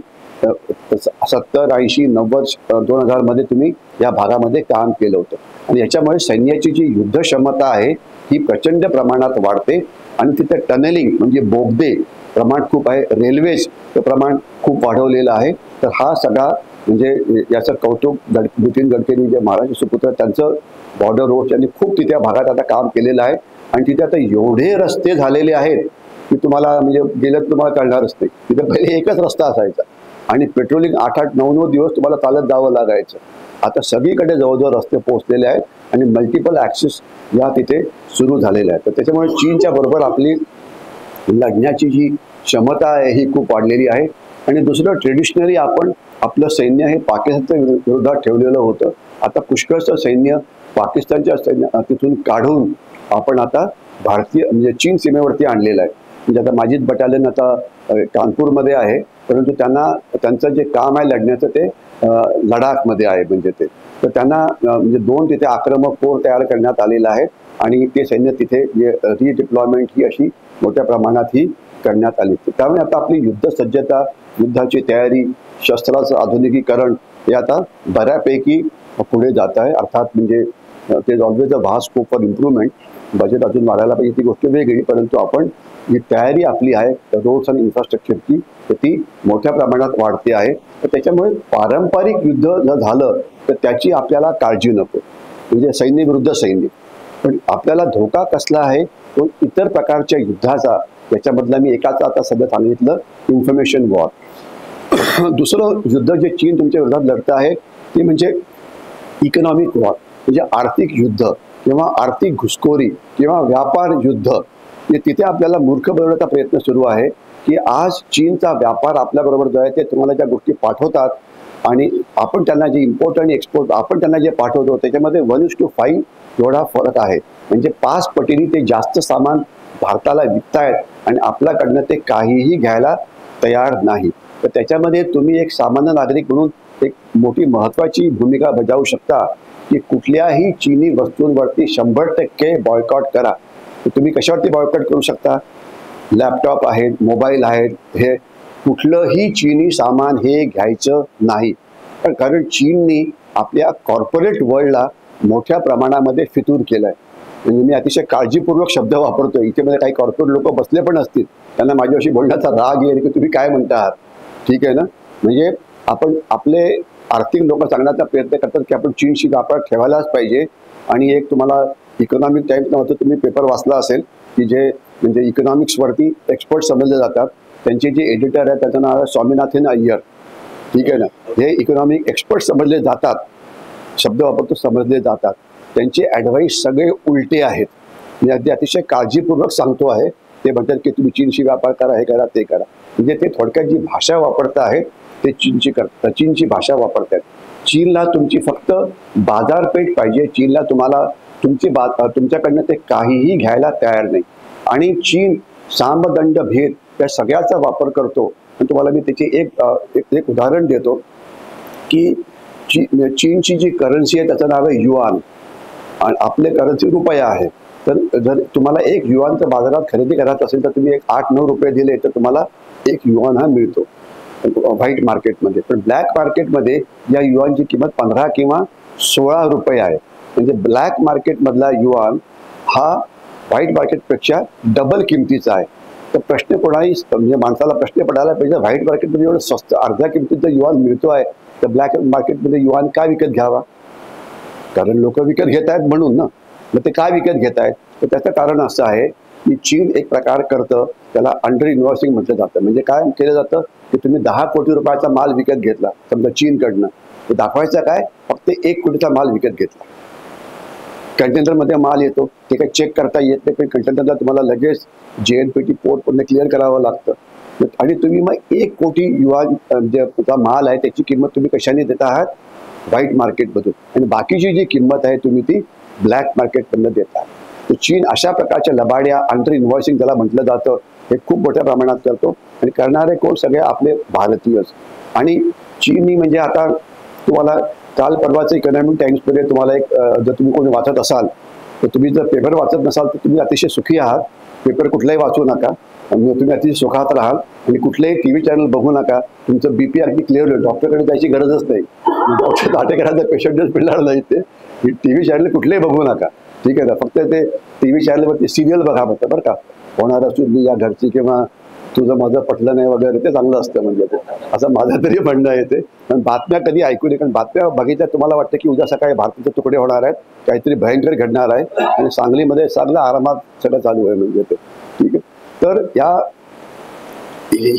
70, 80, 90, 2000 मध्ये तुम्ही या भागामध्ये काम केलं होतं आणि याच्यामुळे सैन्याची जी युद्ध क्षमता आहे ही प्रचंड प्रमाणात वाढते आणि तिथे टनेलिंग म्हणजे बोगदे प्रमाण खूप आहे, रेल्वेचं प्रमाण खूप वाढवलेलं आहे. तर हा सगळा म्हणजे याचं कौतुक नितीन गडकरी जे महाराष्ट्र सुपुत्र त्यांचं बॉर्डर रोड यांनी खूप तिथे भागात आता काम केलेलं आहे आणि तिथे आता एवढे रस्ते झालेले आहेत की तुम्हाला म्हणजे गेलं तुम्हाला कळणारच नाही. तिथे पहिले एकच रस्ता असायचा आणि पेट्रोलिंग 8-8, 9-9 दिवस तुम्हाला चालत जावं लागायचं. आता सगळीकडे जवळजवळ रस्ते पोहोचलेले आहेत आणि मल्टिपल ॲक्सेस या तिथे सुरू झालेल्या आहेत. तर त्याच्यामुळे चीनच्या बरोबर आपली लढण्याची जी क्षमता आहे ही खूप वाढलेली आहे. आणि दुसरं ट्रेडिशनली आपण आपलं सैन्य हे पाकिस्तानच्या विरोधात ठेवलेलं होतं. आता पुष्कळचं सैन्य पाकिस्तानच्या सैन्य तिथून काढून आपण आता भारतीय म्हणजे चीन सीमेवरती आणलेलं आहे. म्हणजे आता माजीद बटालियन आता कानपूरमध्ये आहे, परंतु त्यांचं जे काम आहे लढण्याचं ते लडाखमध्ये आहे म्हणजे ते. तर त्यांना म्हणजे 2 तिथे आक्रमक कोर तयार करण्यात आलेला आहे आणि ते सैन्य तिथे जे रिडिप्लॉयमेंट ही अशी मोठ्या प्रमाणात ही करण्यात आली. त्यामुळे आता आपली युद्ध सज्जता, युद्धाची तयारी, शस्त्राचं आधुनिकीकरण हे आता बऱ्यापैकी पुढे जात आहे. अर्थात म्हणजे ते always a vast scope for improvement. Budget अजून वाढायला पाहिजे ती गोष्ट वेगळी, परंतु आपण जी तयारी आपली आहे रोड्स आणि इन्फ्रास्ट्रक्चरची तर ती मोठ्या प्रमाणात वाढते आहे. तर त्याच्यामुळे पारंपरिक युद्ध जर झालं तर त्याची आपल्याला काळजी नको, म्हणजे सैन्य विरुद्ध सैन्य. पण आपल्याला धोका कसला आहे तो इतर प्रकारच्या युद्धाचा. त्याच्यामधला मी एकाचं आता सध्या सांगितलं, इन्फॉर्मेशन वॉर. दुसरं युद्ध जे चीन तुमच्या विरोधात लढतं आहे ते म्हणजे इकॉनॉमिक वॉर, म्हणजे आर्थिक युद्ध किंवा आर्थिक घुसखोरी किंवा व्यापार युद्ध. तिथे आपल्याला मूर्ख बनवण्याचा प्रयत्न सुरू आहे की आज चीनचा व्यापार आपल्याबरोबर जो आहे ते तुम्हाला ज्या गोष्टी पाठवतात आणि आपण त्यांना जे इम्पोर्ट आणि एक्सपोर्ट आपण त्यांना जे पाठवतो त्याच्यामध्ये 1:5 एवढा फरक आहे. म्हणजे 5 पटीने ते जास्त सामान भारताला विकतायत आणि आपल्याकडनं ते काहीही घ्यायला तयार नाही. तर त्याच्यामध्ये तुम्ही एक सामान्य नागरिक म्हणून एक मोठी महत्त्वाची भूमिका बजावू शकता की कुठल्याही चीनी वस्तूंवरती 100% बॉयकॉट करा. तुम्ही कशावरती बॉयकॉट करू शकता? लॅपटॉप आहेत, मोबाईल आहेत, हे कुठलंही चीनी सामान हे घ्यायचं नाही. पण कारण चीननी आपल्या कॉर्पोरेट वर्ल्डला मोठ्या प्रमाणामध्ये फितूर केलं आहे. म्हणजे मी अतिशय काळजीपूर्वक शब्द वापरतोय. इथे मध्ये काही कॉर्पोरेट लोक बसले पण असतील, त्यांना माझ्याशी बोलण्याचा राग येईल की तुम्ही काय म्हणता आहात. ठीक आहे ना, म्हणजे आपण आपले आर्थिक लोक सांगण्याचा प्रयत्न करतात की आपण चीनशी व्यापार ठेवायलाच पाहिजे. आणि एक तुम्हाला इकॉनॉमिक टाइम्स नावाचं तुम्ही पेपर वाचला असेल की जे म्हणजे इकॉनॉमिक्सवरती एक्सपर्ट समजले जातात, त्यांचे जे एडिटर आहे त्याचं नाव आहे स्वामीनाथन अय्यर. ठीक आहे ना, हे इकॉनॉमिक एक्सपर्ट समजले जातात, शब्द वापरतो समजले जातात. त्यांचे ॲडवाईस सगळे उलटे आहेत. मी अगदी अतिशय काळजीपूर्वक सांगतो आहे. ते म्हणतात की तुम्ही चीनशी व्यापार करा, हे करा, ते करा. म्हणजे ते थोडक्यात जी भाषा वापरत आहेत ते चीनची भाषा वापरतात. चीनला तुमची फक्त बाजारपेठ पाहिजे. चीनला तुम्हाला तुमच्याकडनं ते काहीही घ्यायला तयार नाही. आणि चीन सामदंड भेद त्या सगळ्याचा वापर करतो. आणि तुम्हाला मी त्याची एक उदाहरण देतो की चीनची जी करन्सी आहे त्याचं नाव आहे युआन आणि आपले करन्सी रुपया आहे. तर जर तुम्हाला 1 युआनचं बाजारात खरेदी करायचं असेल तर तुम्ही 8-9 रुपये दिले तर तुम्हाला 1 युआन हा मिळतो व्हाईट मार्केटमध्ये. पण ब्लॅक मार्केटमध्ये या युआनची किंमत 15 किंवा 16 रुपये आहे. म्हणजे ब्लॅक मार्केटमधला युआन हा व्हाईट मार्केटपेक्षा डबल किमतीचा आहे. तर प्रश्न कोणाही म्हणजे माणसाला प्रश्न पडायला पाहिजे, व्हाईट मार्केटमध्ये एवढं स्वस्त अर्ध्या किमतीचा युआन मिळतो आहे तर ब्लॅक मार्केटमध्ये युआन का विकत घ्यावा? कारण लोक विकत घेत आहेत म्हणून ना. मग ते काय विकत घेत आहेत? तर त्याचं कारण असं आहे की चीन एक प्रकार करतं त्याला अंडर इन्व्हॉइसिंग म्हटलं जातं. म्हणजे काय केलं जातं की तुम्ही 10 कोटी रुपयाचा माल विकत घेतला समजा चीनकडनं, तर दाखवायचं काय फक्त 1 कोटीचा माल विकत घेतला. कंटेनरमध्ये माल येतो ते काही चेक करता येत नाही, पण कंटेनरला तुम्हाला लगेच JNPT पोर्टमधून क्लिअर करावं लागतं. आणि तुम्ही मग 1 कोटी युआन जे माल आहे त्याची किंमत तुम्ही कशाने देत आहात? व्हाईट मार्केटमधून. आणि बाकीची जी किंमत आहे तुम्ही ती ब्लॅक मार्केटमधून देत आहात. तर चीन अशा प्रकारच्या लबाड्या अंडर इन्व्हॉइसिंग ज्याला म्हटलं जातं हे खूप मोठ्या प्रमाणात करतो. आणि करणारे कोण? सगळे आपले भारतीयच. आणि चीननी म्हणजे आता तुम्हाला काल परवाचं इकॉनॉमिक टाइम्समध्ये तुम्हाला एक जर तुम्ही कोणी वाचत असाल तर तुम्ही जर पेपर वाचत नसाल तर तुम्ही अतिशय सुखी आहात. पेपर कुठलाही वाचू नका. म्हणजे तुम्ही अतिशय सुखात राहाल आणि कुठलेही टीव्ही चॅनल बघू नका. तुमचं बीपी अगदी क्लिअर होईल, डॉक्टरकडे जायची गरजच नाही. डॉक्टर दाटेकरांचा पेशंटच मिळणार नाही. ते टीव्ही चॅनल कुठलेही बघू नका, ठीक आहे ना. फक्त ते टीव्ही चॅनलवरती सिरियल बघा फक्त, बरं का. होणार असू या घरची किंवा तुझं माझं पटलं नाही वगैरे, ते चांगलं असतं. म्हणजे ते असं माझं तरी म्हणणं आहे. ते पण बातम्या कधी ऐकू नये, कारण बातम्या बघितल्या तुम्हाला वाटतं की उद्या सकाळी भारताचे तुकडे होणार आहेत, काहीतरी भयंकर घडणार आहे आणि सांगलीमध्ये चांगलं आरामात सगळं चालू आहे. म्हणजे ते ठीक आहे. तर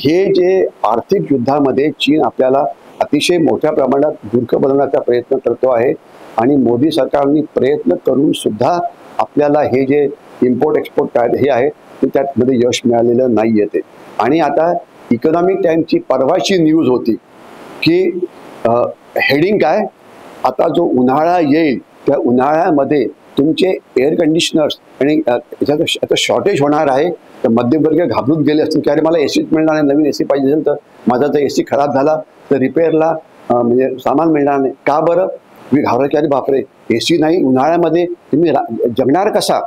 हे जे आर्थिक युद्धामध्ये चीन आपल्याला अतिशय मोठ्या प्रमाणात मूर्ख बनवण्याचा प्रयत्न करतो आहे आणि मोदी सरकारने प्रयत्न करून सुद्धा आपल्याला हे जे इम्पोर्ट एक्सपोर्ट काय हे आहे ते त्यामध्ये यश मिळालेलं नाही येते. आणि आता इकॉनॉमिक टाइम्सची परवाची न्यूज होती की हेडिंग काय, आता जो उन्हाळा येईल त्या उन्हाळ्यामध्ये तुमचे एअर कंडिशनर्स आणि आता शॉर्टेज होणार आहे. तर मध्यमवर्गीय घाबरून गेले असतील की अरे मला एसीच मिळणार नाही, नवीन एसी पाहिजे असेल तर माझा जर एसी खराब झाला तर रिपेअरला म्हणजे सामान मिळणार नाही. का बरं? मी घाबरले की अरे बापरे, एसी नाही उन्हाळ्यामध्ये तुम्ही जगणार कसा.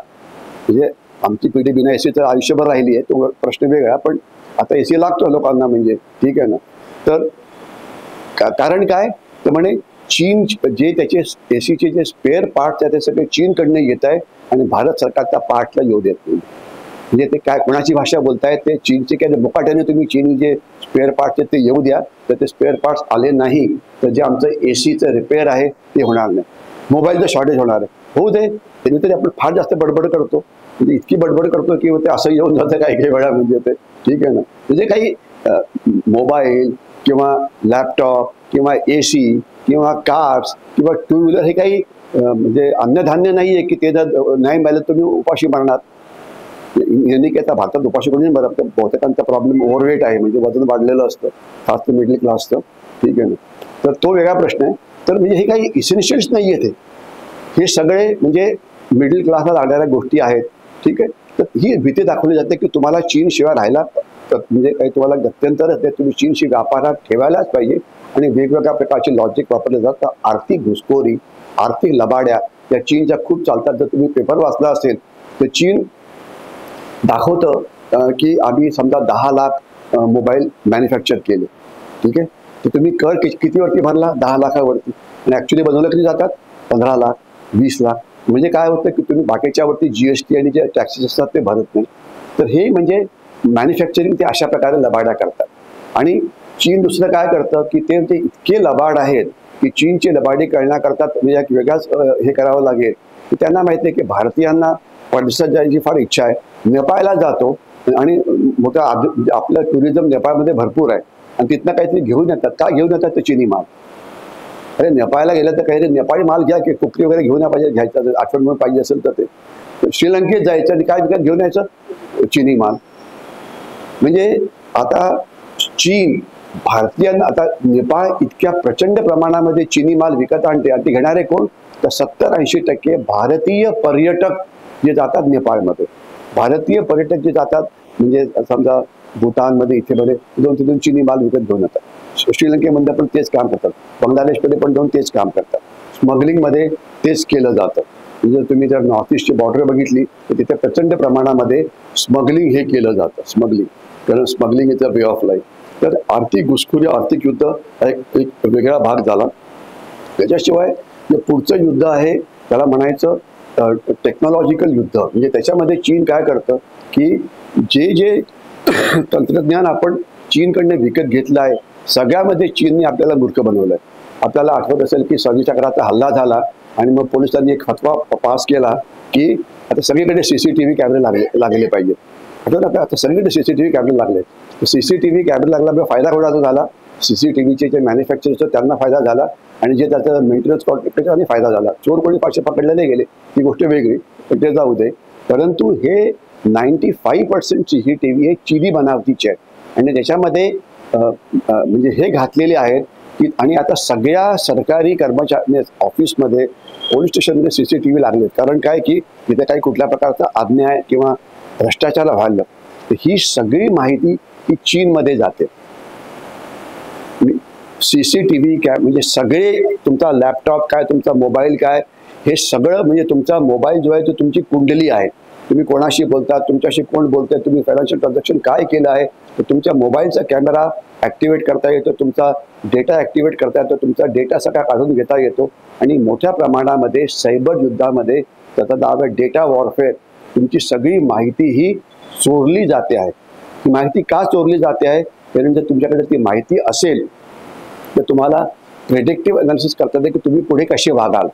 म्हणजे आमची पिढी बिना एसीचं आयुष्यभर राहिली आहे, तो प्रश्न वेगळा. पण आता एसी लागतो लोकांना, म्हणजे ठीक आहे ना. तर कारण काय तर म्हणे चीन जे त्याचे एसीचे जे स्पेअर पार्ट्स आहेत ते सगळे चीनकडनं येत आहे आणि भारत सरकारच्या पार्टला येऊ देत नाही. म्हणजे ते काय कोणाची भाषा बोलतायत ते चीनचे काय मुकाट्याने तुम्ही चीन जे स्पेअर पार्ट्स आहेत ते येऊ द्या. तर ते स्पेअर पार्ट्स आले नाही तर जे आमचं एसीचं रिपेअर आहे ते होणार नाही. मोबाईलचं शॉर्टेज होणार आहे, होऊ दे. त्यांनी तरी आपण फार जास्त बडबड करतो, म्हणजे इतकी बडबड करतो की ते असं येऊन जातं काही काही वेळा. म्हणजे ते ठीक आहे ना. म्हणजे काही मोबाईल किंवा लॅपटॉप किंवा एसी किंवा कार्स किंवा टू व्हीलर हे काही म्हणजे अन्नधान्य नाही आहे की ते जर नाही मिळालं तुम्ही उपाशी मारणार. यांनी काय आता भारतात उपाशी कोणी बरं, बहुतेकांचा प्रॉब्लेम ओव्हरवेट आहे, म्हणजे वजन वाढलेलं असतं, खास तर मिडल क्लासचं, ठीक आहे ना. तर तो वेगळा प्रश्न आहे. तर म्हणजे हे काही इसेन्शियल्स नाही आहेत, हे सगळे म्हणजे मिडल क्लासला लागणाऱ्या गोष्टी आहेत, ठीक आहे. तर ही भीती दाखवली जाते की तुम्हाला चीनशिवाय राहायला म्हणजे काही तुम्हाला गत्यंतर आहे, तुम्ही चीनशी व्यापारात ठेवायलाच पाहिजे. आणि वेगवेगळ्या प्रकारचे लॉजिक वापरले जातात. आर्थिक घुसखोरी, आर्थिक लबाड्या या चीनच्या खूप चालतात. जर तुम्ही पेपर वाचला असेल तर चीन दाखवतं की आम्ही समजा 10 लाख मोबाईल मॅन्युफॅक्चर केले, ठीक आहे. तर तुम्ही कर कितीवरती भरला? 10 लाखावरती. आणि ॲक्च्युली बनवलं किती जातात? 15 लाख, 20 लाख. म्हणजे काय होतं की तुम्ही बाकीच्यावरती GST आणि जे टॅक्सेस असतात ते भरत नाही. तर हे म्हणजे मॅन्युफॅक्चरिंग ते अशा प्रकारे लबाड्या करतात. आणि चीन दुसरं काय करतं की ते इतके लबाड आहेत की चीनचे लबाडी करण्याकरता म्हणजे एक वेगळाच हे करावं लागेल की त्यांना माहिती आहे की भारतीयांना परदेशात जायची फार इच्छा आहे. नेपाळला जातो आणि मोठा आपलं टुरिझम नेपाळमध्ये भरपूर आहे आणि तिथनं काहीतरी घेऊन येतात. का घेऊन येतात? ते चिनी माल. अरे नेपाळला गेलं तर काहीतरी नेपाळी माल घ्या की कुकरी वगैरे घेऊन या पाहिजे, घ्यायचं आठवण म्हणून पाहिजे असेल तर ते श्रीलंकेत जायचं आणि काय विकत घेऊन यायचं? चिनी माल. म्हणजे आता चीन भारतीयांना आता नेपाळ इतक्या प्रचंड प्रमाणामध्ये चिनी माल विकत आणते आणि ते घेणारे कोण? तर 70-80% भारतीय पर्यटक जे जातात नेपाळमध्ये. भारतीय पर्यटक जे जातात म्हणजे समजा भूतानमध्ये इथे बरे तिथून चिनी माल विकत घेऊन येतात. श्रीलंकेमध्ये पण तेच काम करतात, बांगलादेशमध्ये पण जाऊन तेच काम करतात. स्मगलिंगमध्ये तेच केलं जातं. म्हणजे तुम्ही जर नॉर्थ ईस्टची बॉर्डर बघितली तर तिथे प्रचंड प्रमाणामध्ये स्मगलिंग हे केलं जातं. स्मगलिंग, कारण smuggling is a way of life. तर आर्थिक घुसखोरी, आर्थिक युद्ध एक वेगळा भाग झाला. त्याच्याशिवाय जे पुढचं युद्ध आहे त्याला म्हणायचं टेक्नॉलॉजिकल युद्ध. म्हणजे त्याच्यामध्ये चीन काय करतं की जे तंत्रज्ञान आपण चीनकडनं विकत घेतलं आहे सगळ्यामध्ये चीनने आपल्याला मूर्ख बनवलं आहे. आपल्याला आठवत असेल की 26 अकराचा हल्ला झाला आणि मग पोलिसांनी एक फतवा पास केला की आता सगळीकडे CCTV कॅमेरे लागले पाहिजे. आता सगळीकडे CCTV कॅमेरे लागले. CCTV कॅमेरे लागल्यामुळे फायदा कोणाचा झाला? CCTVचे जे मॅन्युफॅक्चरर्स त्यांना फायदा झाला आणि जे त्याचं मेंटेनन्स कॉन्ट्रॅक्टर आणि फायदा झाला. चोर कोणी पाचशे पकडले नाही गेले, ही गोष्ट वेगळी, पण ते जाऊ दे. परंतु हे 95% CCTV हे चिनी बनावटीचे आहेत आणि त्याच्यामध्ये म्हणजे हे घातलेले आहेत की आणि आता सगळ्या सरकारी कर्मचारी ऑफिसमध्ये, पोलीस स्टेशनमध्ये CCTV लागलेत. कारण काय की तिथे काही कुठल्या प्रकारचा अन्याय किंवा भ्रष्टाचार व्हायला तर ही सगळी माहिती ही चीनमध्ये जाते. CCTV म्हणजे सगळे तुमचा लॅपटॉप काय, तुमचा मोबाईल काय, हे सगळं म्हणजे तुमचा मोबाईल जो आहे तो तुमची कुंडली आहे. तुम्ही कोणाशी बोलता, तुमच्याशी कोण बोलतंय, तुम्ही फायनान्शियल ट्रान्झॅक्शन काय केलं आहे, तर तुमच्या मोबाईलचा कॅमेरा ॲक्टिवेट करता येतो, तुमचा डेटा ॲक्टिवेट करता येतो, तुमचा डेटा सगळा काढून घेता येतो. आणि मोठ्या प्रमाणामध्ये सायबर युद्धामध्ये त्याचं नाव आहे डेटा वॉरफेअर. तुमची सगळी माहिती ही चोरली जाते आहे. ही माहिती का चोरली जाते आहे, कारण जर तुमच्याकडे ती माहिती असेल तर तुम्हाला प्रेडिक्टिव्ह अनालिसिस करता येते की तुम्ही पुढे कसे वागाल.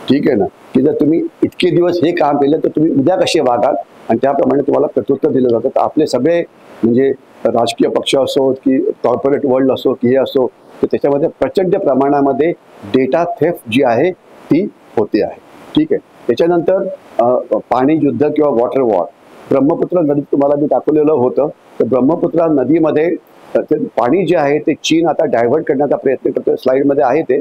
ठीक आहे ना, की जर तुम्ही इतके दिवस हे काम केलं तर तुम्ही उद्या कसे वागाल, आणि त्याप्रमाणे तुम्हाला प्रत्युत्तर दिलं जातं. तर आपले सगळे म्हणजे राजकीय पक्ष असो की कॉर्पोरेट वर्ल्ड असो की हे असो, तर त्याच्यामध्ये प्रचंड प्रमाणामध्ये डेटा थेफ्ट जी आहे ती होते आहे. ठीक आहे. त्याच्यानंतर पाणी युद्ध किंवा वॉटर वॉर. ब्रह्मपुत्र नदीत तुम्हाला मी दाखवलेलं होतं, तर ब्रह्मपुत्रा नदीमध्ये ते पाणी जे आहे ते चीन आता डायव्हर्ट करण्याचा प्रयत्न करतो. स्लाइडमध्ये आहे ते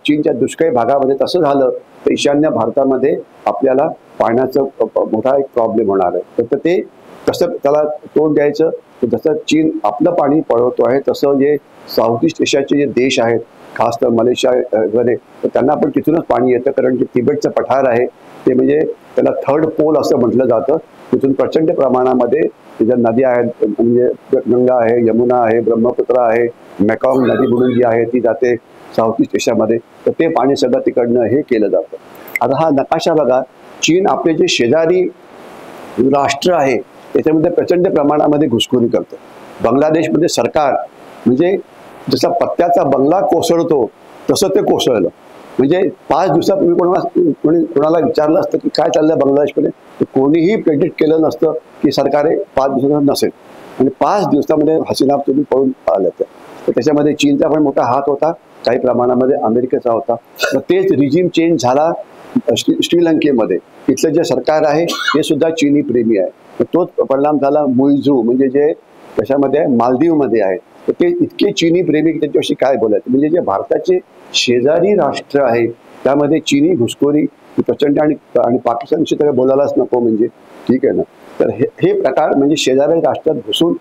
चीनच्या दुष्काळी भागामध्ये तसं झालं तर ईशान्य भारतामध्ये आपल्याला पाण्याचं मोठा एक प्रॉब्लेम होणार आहे. तर ते कसं त्याला तोंड द्यायचं, तर जसं चीन आपलं पाणी पळवतो आहे तसं जे साऊथ ईस्ट एशियाचे जे देश आहेत, खास तर मलेशिया वगैरे, तर त्यांना पण तिथूनच पाणी येतं. कारण जे तिबेटचं पठार आहे ते म्हणजे त्याला थर्ड पोल असं म्हटलं जातं. तिथून प्रचंड प्रमाणामध्ये ज्या नद्या आहेत, म्हणजे गंगा आहे, यमुना आहे, ब्रह्मपुत्रा आहे, मेकॉंग नदी म्हणून जी आहे ती जाते साऊथ ईस्ट एशियामध्ये. तर ते पाणी सगळं तिकडनं हे केलं जातं. आता हा नकाशा बघा, चीन आपले जे शेजारी राष्ट्र आहे त्याच्यामध्ये प्रचंड प्रमाणामध्ये घुसखोरी करतं. बांगलादेशमध्ये सरकार म्हणजे जसा पत्त्याचा बंगला कोसळतो तसं ते कोसळलं. म्हणजे 5 दिवसापूर्वी कोणाला विचारलं असतं की काय चाललंय बांगलादेशमध्ये, तर कोणीही प्रेडिक्ट केलं नसतं की सरकार 5 दिवसात नसेल. आणि 5 दिवसामध्ये हसीना तुम्ही पळून आल्या. तर त्याच्यामध्ये चीनचा पण मोठा हात होता, काही प्रमाणामध्ये अमेरिकेचा होता. तर तेच रिजिम चेंज झाला श्रीलंकेमध्ये. इथलं जे सरकार आहे ते सुद्धा चीनी प्रेमी आहे. तर तोच परिणाम झाला मुइझू, म्हणजे जे कशामध्ये आहे, मालदीवमध्ये आहे. तर ते इतके चीनी प्रेमी त्यांच्याशी काय बोलायचं. म्हणजे जे भारताचे शेजारी राष्ट्र आहे त्यामध्ये चीनी घुसखोरी प्रचंड, आणि पाकिस्तानशी तर बोलायलाच नको म्हणजे. ठीक आहे ना. तर हे प्रकार म्हणजे शेजारी राष्ट्रात घुसून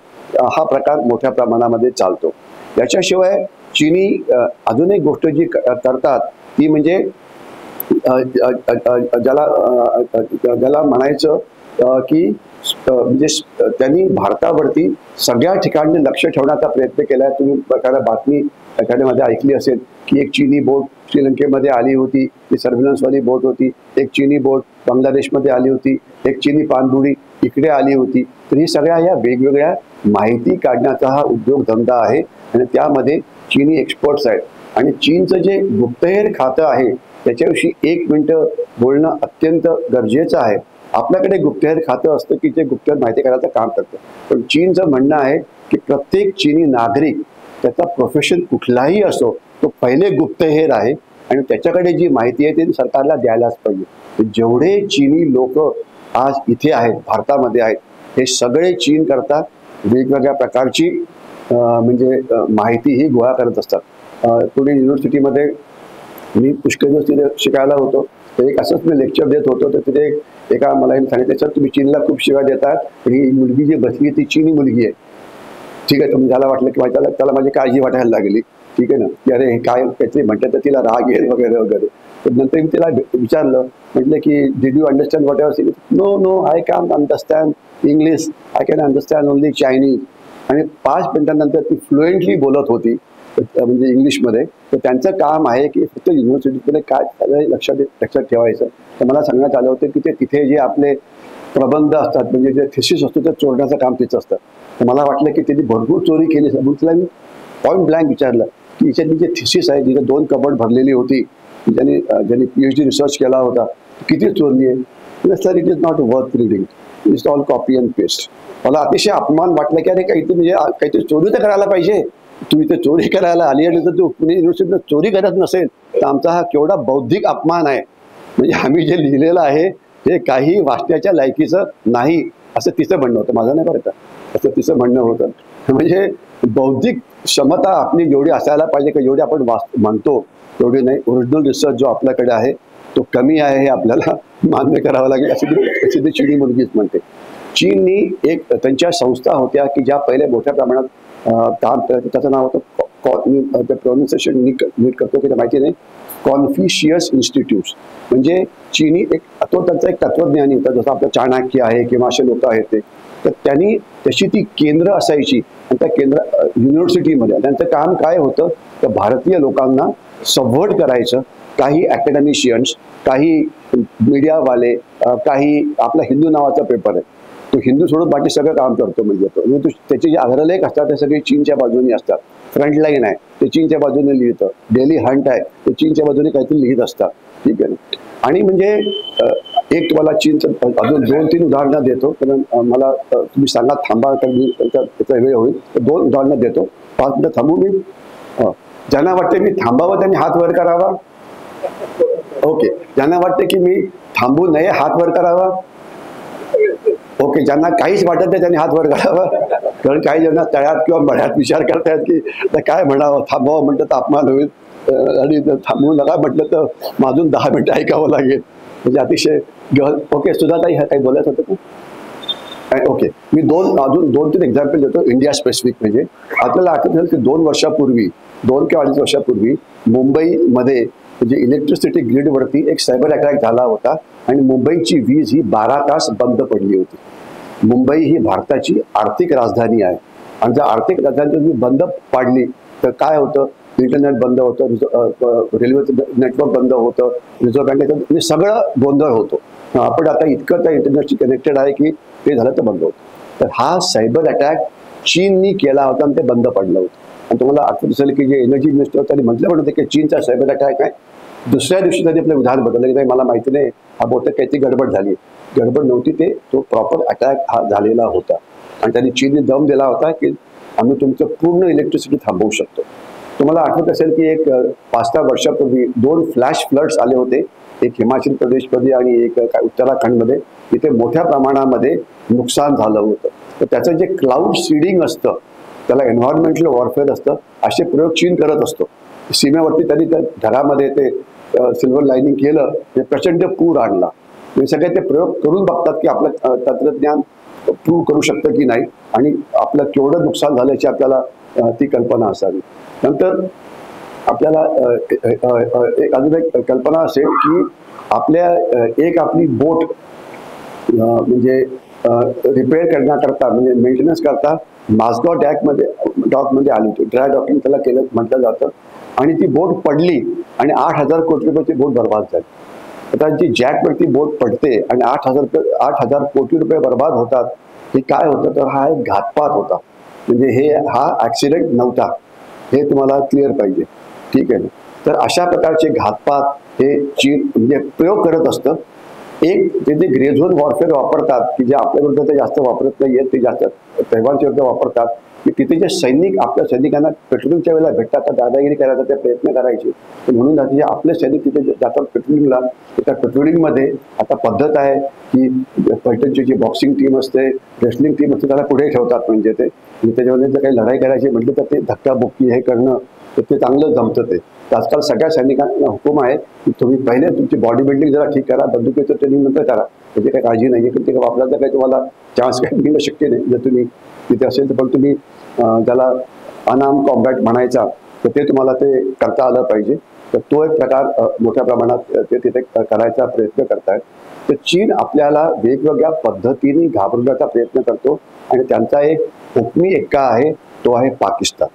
हा प्रकार मोठ्या प्रमाणामध्ये चालतो. याच्याशिवाय चीनी अजून एक गोष्ट जी करतात ती म्हणजे ज्याला म्हणायचं की म्हणजे त्यांनी भारतावरती सगळ्या ठिकाणी लक्ष ठेवण्याचा प्रयत्न केला. तुम्ही प्रकारे बातमी एखाद्यामध्ये ऐकली असेल की एक चीनी बोट श्रीलंकेमध्ये आली होती, ती सर्व्हिलन्सवाली बोट होती. एक चीनी बोट बांगलादेशमध्ये आली होती, एक चीनी पाणबुडी इकडे आली होती. तर ही सगळ्या या वेगवेगळ्या माहिती काढण्याचा हा उद्योगधंदा आहे, आणि त्यामध्ये चीनी एक्सपर्ट्स आहेत. आणि चीनचं जे गुप्तहेर खातं आहे त्याच्याविषयी 1 मिनिटं बोलणं अत्यंत गरजेचं आहे. आपल्याकडे गुप्तहेर खातं असतं की जे गुप्तहेर माहिती काढायचं काम करतं, पण चीनचं म्हणणं आहे की प्रत्येक चीनी नागरिक त्याचा प्रोफेशन कुठलाही असो तो पहिले गुप्तहेर आहे, आणि त्याच्याकडे जी माहिती आहे ती सरकारला द्यायलाच पाहिजे. जेवढे चीनी लोक आज इथे आहेत, भारतामध्ये आहेत, हे सगळे चीन करता वेगवेगळ्या प्रकारची म्हणजे माहिती ही गोळा करत असतात. पुणे युनिव्हर्सिटीमध्ये मी पुष्कळ दिवस तिथे शिकायला होतो. तर एक असंच मी लेक्चर देत होतो, तर तिथे एका मला सांगितलं, सर तुम्ही चीनला खूप शिवाय देतात, ही मुलगी जी बसली ती चीनी मुलगी आहे. ठीक आहे. तुम्ही त्याला वाटलं की त्याला माझी काळजी वाटायला लागली. ठीक आहे ना, की अरे हे काय काहीतरी म्हणतात तर तिला राग येईल वगैरे वगैरे. तर नंतर मी तिला विचारलं, म्हटलं की did you understand whatever. No I can understand English, I can understand only Chinese. आणि 5 मिनिटांनंतर ती फ्लुएंटली बोलत होती म्हणजे इंग्लिशमध्ये. तर त्यांचं काम आहे की फक्त युनिव्हर्सिटीमध्ये काय लक्षात ठेवायचं. तर मला सांगण्यात आलं होतं की ते तिथे जे आपले प्रबंध असतात म्हणजे जे थिसिस असतो ते चोरण्याचं काम तिचं असतं. तर मला वाटलं की त्यांनी भरपूर चोरी केली. म्हणून तिला मी पॉईंट ब्लँक विचारलं की याच्यातली जे थिसिस आहे जिथे 2 कबड भरलेली होती, ज्यांनी PhD रिसर्च केला होता, किती चोरली आहे. Sir it is not worth reading, it's all copy and paste. मला अतिशय अपमान वाटला की अरे काहीतरी चोरी तर करायला पाहिजे. तू इथे चोरी करायला आली आणि जर तू पुणे युनिव्हर्सिटीत चोरी करत नसेल तर आमचा हा केवढा बौद्धिक अपमान आहे. म्हणजे आम्ही जे लिहिलेलं आहे ते काही वाचण्याच्या लायकीचं नाही असं तिचं म्हणणं होतं. माझं नाही बरं का, असं तिचं म्हणणं होतं. म्हणजे बौद्धिक क्षमता आपली जेवढी असायला पाहिजे की जेवढी आपण म्हणतो तेवढी नाही. ओरिजिनल रिसर्च जो आपल्याकडे आहे तो कमी आहे हे आपल्याला मान्य करावं लागेल. अशी ती चीनी मुलगीच म्हणते. चीननी एक त्यांच्या संस्था होत्या की ज्या पहिले मोठ्या प्रमाणात काम करत. त्याचं नाव होतं प्रोनाऊन्सिएशन नीट करतो की माहिती नाही, कॉन्फ्युशियस इन्स्टिट्यूट, म्हणजे चीनी तो त्यांचा एक तत्वज्ञानी होता, जसं आपलं चाणक्य आहे किंवा असे लोक आहेत ते. तर त्यांनी तशी ती केंद्र असायची आणि त्या केंद्र युनिव्हर्सिटीमध्ये त्यांचं काम काय होतं, तर भारतीय लोकांना सबव्हर्ट करायचं. काही अकॅडमिशियन्स, काही मीडियावाले, काही आपला हिंदू नावाचा पेपर आहे, तो हिंदू सोडून बाकी सगळं काम करतो. म्हणजे त्याचे जे अग्रलेख असतात ते सगळे चीनच्या बाजूने असतात. फ्रंटलाईन आहे ते चीनच्या बाजूने लिहितं, डेली हंट आहे ते चीनच्या बाजूने काहीतरी लिहित असतात. ठीक आहे ना. आणि म्हणजे एक तुम्हाला चीनचं अजून 2-3 उदाहरणं देतो, कारण मला तुम्ही सांगा थांबा, तर मी त्याचा वेळ होईल. 2 उदाहरणं देतो. 5 मिनिटं थांबू मी. ज्यांना वाटते मी थांबावं त्यांनी हात वर करावा. ओके. ज्यांना वाटते की मी थांबू नये हात वर करावा. ओके. ज्यांना काहीच वाटत नाही त्यांनी हात वर करावा. कारण काही जण तळ्यात किंवा मळ्यात विचार करतायत की काय म्हणावं, थांबावं म्हटलं तर अपमान होईल आणि थांबवू नका म्हटलं तर माझून 10 मिनिटं ऐकावं लागेल. म्हणजे अतिशय ओके. सुधाताई ह्या काही बोलायचं होतं का? ओके. मी अजून 2-3 एक्झाम्पल देतो इंडिया स्पेसिफिक. म्हणजे आपल्याला आठवत असेल की 2 वर्षापूर्वी 2 किंवा 2.5 वर्षापूर्वी मुंबईमध्ये म्हणजे इलेक्ट्रिसिटी ग्रीडवरती एक सायबर अटॅक झाला होता आणि मुंबईची वीज ही 12 तास बंद पडली होती. मुंबई ही भारताची आर्थिक राजधानी आहे आणि जर आर्थिक राजधानी बंद पाडली तर काय होतं, इंटरनेट बंद होतं, रेल्वेचं नेटवर्क बंद होतं, रिझर्व्ह बँकेचं म्हणजे सगळं गोंधळ होतो. आपण आता इतकं त्या इंटरनेटशी कनेक्टेड आहे की ते झालं तर बंद होतं. तर हा सायबर अटॅक चीननी केला होता आणि ते बंद पडलं होतं. आणि तुम्हाला आठवत असेल की जे एनर्जी मिनिस्टर त्यांनी म्हटलं पण होतं की चीनचा सायबर अटॅक आहे. दुसऱ्या दिवशी त्यांनी आपलं विधान बदललं की नाही मला माहिती नाही, हा बहुतेक काहीतरी गडबड झाली. गडबड नव्हती, तो प्रॉपर अटॅक हा झालेला होता आणि त्यांनी चीनने दम दिला होता की आम्ही तुमचं पूर्ण इलेक्ट्रिसिटी थांबवू शकतो. तुम्हाला आठवत असेल की एक 5-6 वर्षापूर्वी 2 फ्लॅश फ्लड्स आले होते, एक हिमाचल प्रदेशमध्ये आणि एक उत्तराखंडमध्ये. तिथे मोठ्या प्रमाणामध्ये नुकसान झालं होतं. तर त्याचं जे क्लाउड सीडिंग असतं त्याला एन्व्हायरमेंटल वॉरफेअर असतं. असे प्रयोग चीन करत असतो. सीमेवरती त्यांनी त्या ढगामध्ये ते सिल्वर लाईनिंग केलं, ते प्रचंड पूर आणला. हे सगळे ते प्रयोग करून बघतात की आपलं तंत्रज्ञान प्रूव्ह करू शकतं की नाही आणि आपलं केवढं नुकसान झाल्याची आपल्याला ती कल्पना असावी. नंतर आपल्याला अजून एक कल्पना असेल की आपल्या आपली बोट म्हणजे रिपेअर करण्याकरता म्हणजे मेंटेनन्स करता माझगाव डॉकमध्ये आली होती. ड्राय डॉकिंग त्याला केलं म्हटलं जातं. आणि ती बोट पडली आणि 8,000 कोटी रुपयाची बोट बर्बाद झाली. आता जी जॅकवरती बोट पडते आणि 8,000 कोटी रुपये बर्बाद होतात, हे काय होतं तर हा एक घातपात होता. म्हणजे हा ऍक्सिडेंट नव्हता, हे तुम्हाला क्लिअर पाहिजे. ठीक आहे ना. तर अशा प्रकारचे घातपात हे चीन म्हणजे प्रयोग करत असतं. एक ते जे ग्रे झोन वॉरफेअर वापरतात की जे आपल्या विरुद्ध ते जास्त वापरत नाहीये, ते जास्त तैवानच्या विरुद्ध वापरतात की तिथे जे सैनिक आपल्या सैनिकांना पेट्रोलिंगच्या वेळेला भेटतात तर दादागिरी करायचा ते प्रयत्न करायचे. म्हणून जे आपले सैनिक तिथे जातात पेट्रोलिंगला, त्या पेट्रोलिंगमध्ये आता पद्धत आहे की पैठणची जी बॉक्सिंग टीम असते, रेसलिंग टीम असते, त्याला पुढे ठेवतात. म्हणजे त्याच्यामध्ये जर काही लढाई करायची म्हटली तर ते धक्काबुक्की हे करणं तर ते चांगलं जमतं. ते आजकाल सगळ्या सैनिकांना हुकूम आहे की तुम्ही पहिले तुमची बॉडी बिल्डिंग जरा ठीक करा, बंदुकीचं ट्रेनिंग नंतर करा. त्याची काही काळजी नाही आहे. ते वापरायचं काही तुम्हाला चान्स काही मिळणं शक्य नाही जर तुम्ही तिथे असेल तर. पण तुम्ही ज्याला अनआर्म कॉम्बॅट म्हणायचा तर ते तुम्हाला ते करता आलं पाहिजे. तर तो एक प्रकार मोठ्या प्रमाणात ते तिथे करायचा प्रयत्न करतायत. तर चीन आपल्याला वेगवेगळ्या पद्धतीने घाबरवण्याचा प्रयत्न करतो आणि त्यांचा एक हुकमी एक्का आहे, तो आहे पाकिस्तान.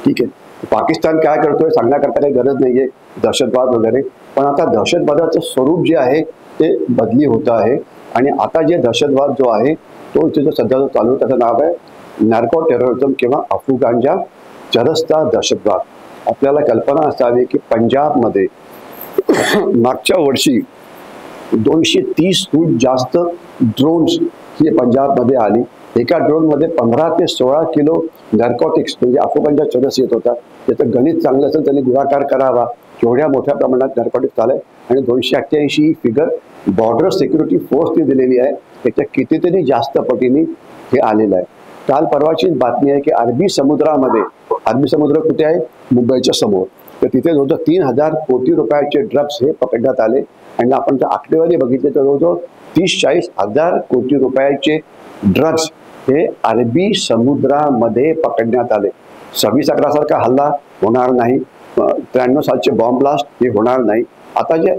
ठीक आहे. पाकिस्तान काय करतोय सांगण्याकरता काही गरज नाहीये, दहशतवाद वगैरे. पण आता दहशतवादाचं स्वरूप जे आहे ते बदली होत आहे आणि आता जे दहशतवाद जो आहे तो इथे जो सध्या चालू आहे त्याचं नाव आहे नार्को टेररिझम किंवा अफगाणच्या चरस्ता दहशतवाद. आपल्याला कल्पना असावी की पंजाबमध्ये मागच्या वर्षी 230हून जास्त ड्रोन्स ही पंजाबमध्ये आली. एका ड्रोनमध्ये 15 ते 16 किलो नार्कोटिक्स म्हणजे अफगाणच्या चरस येत होता. त्याचं गणित चांगलं असेल त्यांनी गुणाकार करावा, केवढ्या मोठ्या प्रमाणात नार्कोटिक्स आलंय. आणि 288 ही फिगर बॉर्डर सिक्युरिटी फोर्सने दिलेली आहे. त्याच्या कितीतरी जास्त पटीने हे आलेलं आहे. काल परवाचीच बातमी आहे की अरबी समुद्र कुठे आहे? मुंबईच्या समोर. तर तिथे जवळजवळ 3,000 कोटी रुपयाचे ड्रग्स हे पकडण्यात आले. आणि आपण जर आकडेवारी बघितली तर जवळजवळ 30-40 हजार कोटी रुपयाचे ड्रग्स हे अरबी समुद्रामध्ये पकडण्यात आले. 26/11 सारखा हल्ला होणार नाही. 93 सालचे बॉम्ब ब्लास्ट हे होणार नाही. आता जे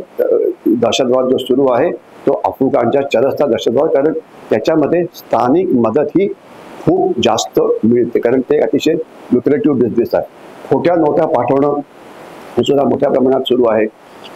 दहशतवाद जो सुरू आहे तो अफगाणच्या चरसचा दहशतवाद, कारण त्याच्यामध्ये स्थानिक मदत ही खूप जास्त मिळते, कारण ते अतिशय लुक्रेटिव्ह बिझनेस आहे. खोट्या नोटा पाठवणं हे सुद्धा मोठ्या प्रमाणात सुरू आहे.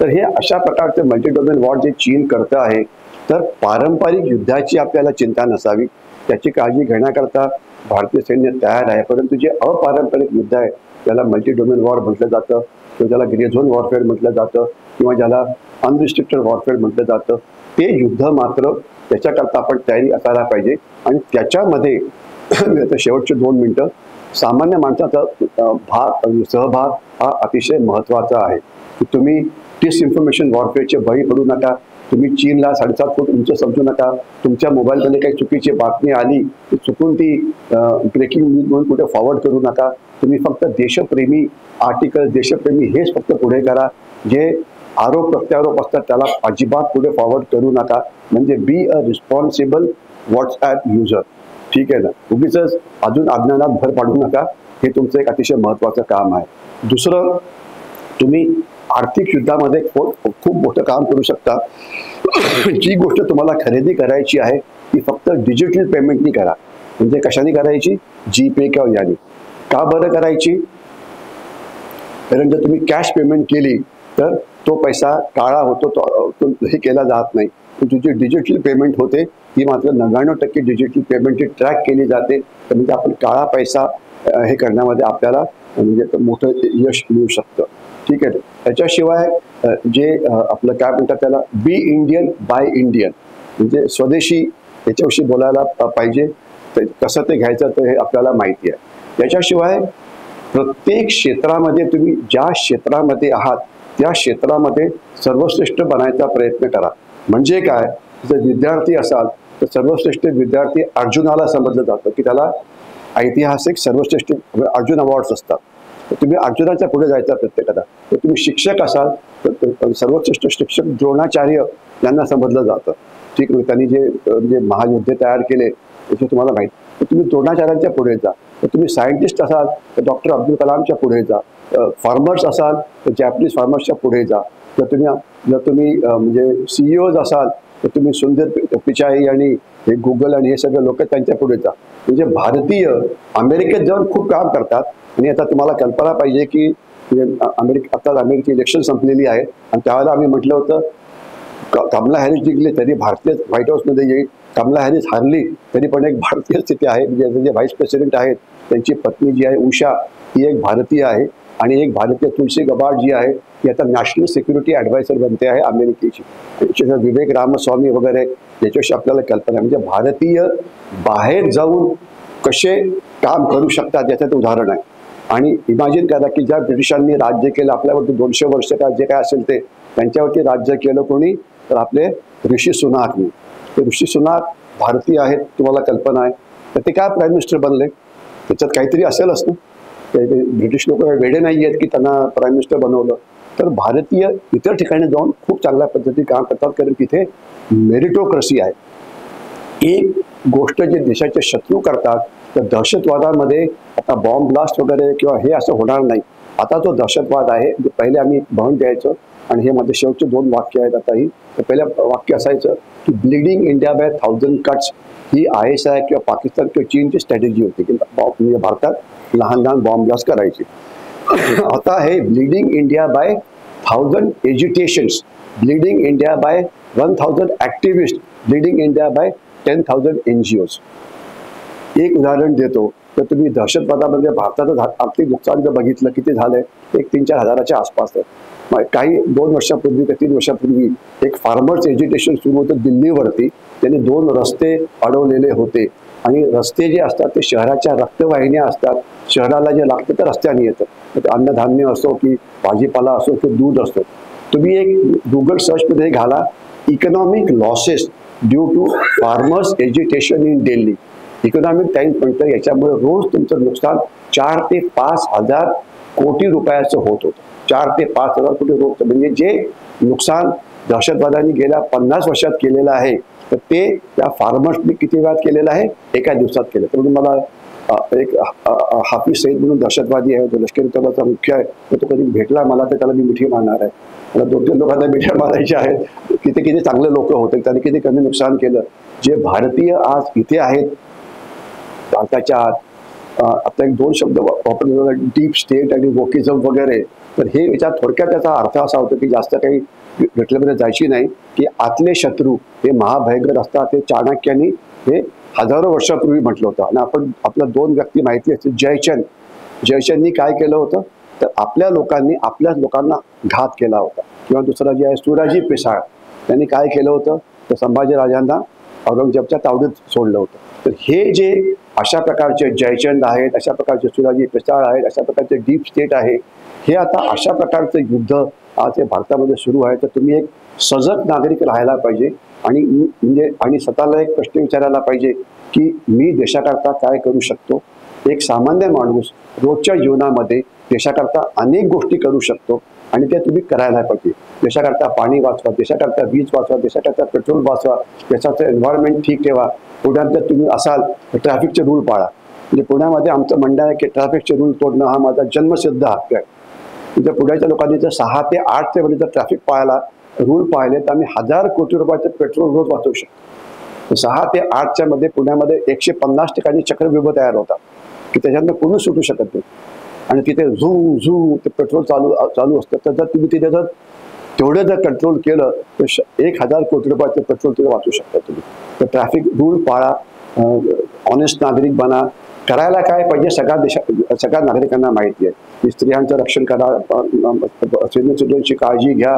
तर हे अशा प्रकारचे मल्टी डोमेन वॉर जे चीन करतं आहे, तर पारंपरिक युद्धाची आपल्याला चिंता नसावी, त्याची काळजी घेण्याकरता भारतीय सैन्य तयार आहे. परंतु जे अपारंपरिक युद्ध आहे त्याला मल्टी डोमेन वॉर म्हटलं जातं, किंवा ज्याला ग्रे झोन वॉरफेअर म्हटलं जातं, किंवा ज्याला अनरिस्ट्रिक्टेड वॉरफेअर म्हटलं जातं, ते युद्ध मात्र त्याच्याकरता आपण तयारी असायला पाहिजे. आणि त्याच्यामध्ये आता शेवटचे 2 मिनिटं, सामान्य माणसाचा सहभाग हा अतिशय महत्त्वाचा आहे. की तुम्ही डिसइन्फॉर्मेशन वॉरफेअरचे बळी पडू नका. तुम्ही चीनला 7.5 फूट उंच समजू नका. तुमच्या मोबाईलमध्ये काही चुकीची बातमी आली की चुकून ती ब्रेकिंग न्यूज म्हणून कुठे फॉरवर्ड करू नका. तुम्ही फक्त देशप्रेमी आर्टिकल, देशप्रेमी हेच फक्त पुढे करा. जे आरोप प्रत्यारोप असतात त्याला अजिबात पुढे फॉरवर्ड करू नका. म्हणजे be a responsible WhatsApp user. ठीक आहे ना. उगीच अजून अज्ञानात भर पाडू नका. हे तुमचं एक अतिशय महत्त्वाचं काम आहे. दुसरं, तुम्ही आर्थिक युद्धामध्ये खूप मोठं काम करू शकता. जी गोष्ट तुम्हाला खरेदी करायची आहे ती फक्त डिजिटल पेमेंटनी करा. म्हणजे कशाने करायची? जीपे किंवा याने. का बरं करायची? कारण जर तुम्ही कॅश पेमेंट केली तर तो पैसा काळा होतो, तो हे केला जात नाही. तुझी डिजिटल पेमेंट होते ही मात्र 99% डिजिटल पेमेंट ट्रॅक केली जाते. तर म्हणजे आपण काळा पैसा हे करण्यामध्ये आपल्याला म्हणजे मोठं यश मिळू शकतं. ठीक आहे. त्याच्याशिवाय जे आपलं काय म्हणतात त्याला, बी इंडियन बाय इंडियन, म्हणजे स्वदेशी याच्याविषयी बोलायला पाहिजे. कसं ते घ्यायचं तर हे आपल्याला माहिती आहे. त्याच्याशिवाय प्रत्येक क्षेत्रामध्ये तुम्ही ज्या क्षेत्रामध्ये आहात त्या क्षेत्रामध्ये सर्वश्रेष्ठ बनायचा प्रयत्न करा. म्हणजे काय, जर विद्यार्थी असाल तर सर्वश्रेष्ठ विद्यार्थी अर्जुनाला समजलं जातं की त्याला ऐतिहासिक सर्वश्रेष्ठ अर्जुन अवॉर्ड्स असतात. तर तुम्ही अर्जुनाच्या पुढे जायचा प्रत्येकाला. तर तुम्ही शिक्षक असाल तर सर्वश्रेष्ठ शिक्षक द्रोणाचार्य यांना समजलं जातं. ठीक आहे. त्यांनी जे महायुद्धे तयार केले त्याचे तुम्हाला माहिती. तर तुम्ही द्रोणाचार्यांच्या पुढे जा. तर तुम्ही सायंटिस्ट असाल तर डॉक्टर अब्दुल कलामच्या पुढे जा. फार्मर्स असाल तर जॅपनीज फार्मर्सच्या पुढे जा. जर तुम्ही म्हणजे CEOज असाल तर तुम्ही सुंदर पिचाई आणि हे गुगल आणि हे सगळे लोक त्यांच्या पुढे जा. म्हणजे भारतीय अमेरिकेत जाऊन खूप काम करतात. आणि आता तुम्हाला कल्पना पाहिजे की आता अमेरिकी इलेक्शन संपलेली आहे आणि त्यावेळेला आम्ही म्हटलं होतं कमला हॅरिस जिंकले तरी भारतीय व्हाईट हाऊसमध्ये येईल, कमला हॅरिस हारली तरी पण एक भारतीय स्थिती आहे. म्हणजे जे व्हाईस प्रेसिडेंट आहेत त्यांची पत्नी जी आहे उषा ही एक भारतीय आहे. आणि एक भारतीय तुलसी गबार्ड जी आहे ती आता नॅशनल सिक्युरिटी ॲडवायझर बनते आहे अमेरिकेची. विवेक रामस्वामी वगैरे याच्याविषयी आपल्याला कल्पना आहे. म्हणजे भारतीय बाहेर जाऊन कसे काम करू शकतात याचं ते उदाहरण आहे. आणि इमॅजिन करा की ज्या ब्रिटिशांनी राज्य केलं आपल्यावरती 200 वर्ष का जे काय असेल ते त्यांच्यावरती राज्य केलं कोणी, तर आपले ऋषी सुनाकनी. ते ऋषी सुनाक भारतीय आहेत, तुम्हाला कल्पना आहे. तर ते काय प्राईम मिनिस्टर बनले, त्याच्यात काहीतरी असेलच ना. ब्रिटिश लोक वेडे नाही आहेत की त्यांना प्राईम मिनिस्टर बनवलं. तर भारतीय इतर ठिकाणी जाऊन खूप चांगल्या पद्धतीने काम करतात, कारण तिथे मेरिटोक्रसी आहे. एक गोष्ट जे देशाचे शत्रू करतात तर दहशतवादामध्ये आता बॉम्ब ब्लास्ट वगैरे किंवा हे असं होणार नाही. आता तो दहशतवाद आहे. पहिले आम्ही बहन द्यायचं आणि हे माझे शेवटचे 2 वाक्य आहेत आता ही. तर पहिलं वाक्य असायचं की bleeding India by 1000 cuts he ISI किंवा पाकिस्तान किंवा चीनची स्ट्रॅटेजी होती की म्हणजे भारतात लहान लहान बॉम्ब ब्लास्ट करायची. आता हे bleeding India by 1000 agitations, bleeding India by 1000 activist, bleeding India by 10,000 NGOs. एक उदाहरण देतो. तर तुम्ही दहशतवादामध्ये भारताचं आर्थिक नुकसान जर बघितलं किती झालंय, एक 3-4 हजाराच्या आसपास आहे. काही 2 वर्षापूर्वी का 3 वर्षापूर्वी एक फार्मर्स एज्युटेशन सुरू होतं दिल्लीवरती. त्यांनी 2 रस्ते अडवलेले होते. आणि रस्ते जे असतात ते शहराच्या रक्तवाहिन्या असतात. शहराला जे लागतं तर रस्त्याने येतं. अन्नधान्य असो की भाजीपाला असो की दूध असो. तुम्ही एक गुगल सर्चमध्ये घाला economic losses due to farmers agitation in Delhi. Economic Times म्हणतं याच्यामुळे रोज तुमचं नुकसान 4 ते 5 हजार कोटी रुपयाचं होत होतं. 4 ते 5 हजार कोटी रोज. म्हणजे जे नुकसान दहशतवादाने गेल्या 50 वर्षात केलेलं आहे तर ते त्या फार्मर्सनी किती वेळात केलेलं आहे, एका दिवसात केलं. तर मला एक हाफिज सईद म्हणून दहशतवादी आहे, तो लष्करी तळाचा मुख्य आहे, तो कधी भेटला मला तर त्याला मी मिठी मारणार आहे. मला 2-3 लोकांना मिठ्या मारायच्या आहेत. किती चांगले लोक होते, त्यांनी किती कमी नुकसान केलं. जे भारतीय आज इथे आहेत भारताच्या आत, आता 1-2 शब्द वापरले, डीप स्टेट आणि वोकिझम वगैरे, तर हे याच्यात थोडक्यात त्याचा अर्थ असा होतो की जास्त काही डिटेलमध्ये जायची नाही, की आतले शत्रू हे महाभयंकर असतात. ते चाणक्यांनी हे हजारो वर्षापूर्वी म्हटलं होतं. आणि आपण आपल्या 2 व्यक्ती माहिती असतील, जयचंदनी काय केलं होतं, तर आपल्या लोकांनी आपल्याच लोकांना घात केला होता. किंवा दुसरा जे आहे सुराजी पिसाळ, त्यांनी काय केलं होतं, तर संभाजीराजांना औरंगजेबच्या तावडीत सोडलं होतं. तर हे जे अशा प्रकारचे जयचंद आहेत, अशा प्रकारचे सुराजी पिसाळ आहेत, अशा प्रकारचे डीप स्टेट आहे, हे आता अशा प्रकारचं युद्ध आज हे भारतामध्ये सुरू आहे. तर तुम्ही एक सजग नागरिक राहायला पाहिजे आणि स्वतःला एक प्रश्न विचारायला पाहिजे की मी देशाकरता काय करू शकतो. एक सामान्य माणूस रोजच्या जीवनामध्ये देशाकरता अनेक गोष्टी करू शकतो आणि त्या तुम्ही करायला पाहिजे. देशाकरता पाणी वाचवा, देशाकरता वीज वाचवा, देशाकरता पेट्रोल वाचवा, देशाचं एन्व्हायरमेंट ठीक ठेवा. पुण्यात जर तुम्ही असाल तर ट्रॅफिकचे रूल पाळा. म्हणजे पुण्यामध्ये आमचं म्हणणं आहे की ट्रॅफिकचे रूल तोडणं हा माझा जन्मसिद्ध हक्क आहे. म्हणजे पुण्याच्या लोकांनी जर 6 ते 8 च्या वेळी जर ट्रॅफिक रूल पाळले तर आम्ही 1000 कोटी रुपयाचे पेट्रोल रोज वाचवू शकतो. 6 ते 8च्या मध्ये पुण्यामध्ये 150 ठिकाणी चक्रव्यूह तयार होतात की त्याच्यातनं कोणी सुटू शकत नाही. आणि तिथे झू ते पेट्रोल चालू असतं. तर जर तुम्ही तिथे जर तेवढं जर कंट्रोल केलं तर 1000 कोटी रुपयाचे पेट्रोल तिथे वाचू शकता तुम्ही. तर ट्रॅफिक रूल पाळा, ऑनेस्ट नागरिक बना. करायला काय पाहिजे सगळ्या नागरिकांना माहिती आहे की स्त्रियांचं रक्षण करा, सिनियर सिटीजनची काळजी घ्या,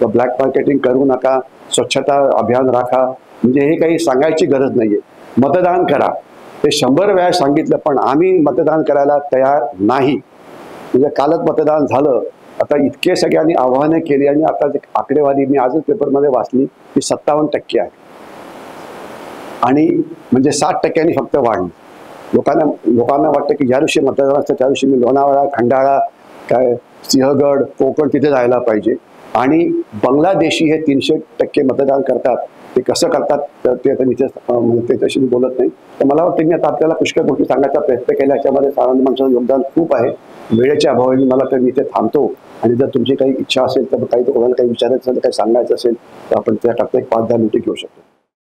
ब्लॅक मार्केटिंग करू नका, स्वच्छता अभियान राखा. म्हणजे हे काही सांगायची गरज नाहीये. मतदान करा, हे 100 वेळा सांगितलं पण आम्ही मतदान करायला तयार नाही. म्हणजे कालच मतदान झालं, आता इतके सगळ्यांनी आव्हाने केली आणि आता आकडेवारी मी आजच पेपरमध्ये वाचली की 57% आहे आणि म्हणजे 60% फक्त वाढली. लोकांना वाटतं की ज्या दिवशी मतदान असतं त्या दिवशी मी लोणावळा, खंडाळा, काय सिंहगड, कोकण तिथे जायला पाहिजे. आणि बांगलादेशी हे 300% मतदान करतात. ते कसं करतात तर ते आता इथे त्याच्याशी मी बोलत नाही. तर मला वाटतं मी आता आपल्याला पुष्कळ गोष्टी सांगायचा प्रयत्न केला. याच्यामध्ये सामान्य माणसाचं योगदान खूप आहे. वेळेच्या अभावाने मला तर मी इथे थांबतो. आणि जर तुमची काही इच्छा असेल तर काही कोणाला काही विचारायचं असेल, काही सांगायचं असेल तर आपण त्याकरता एक 5-10 मिनिटं घेऊ शकतो.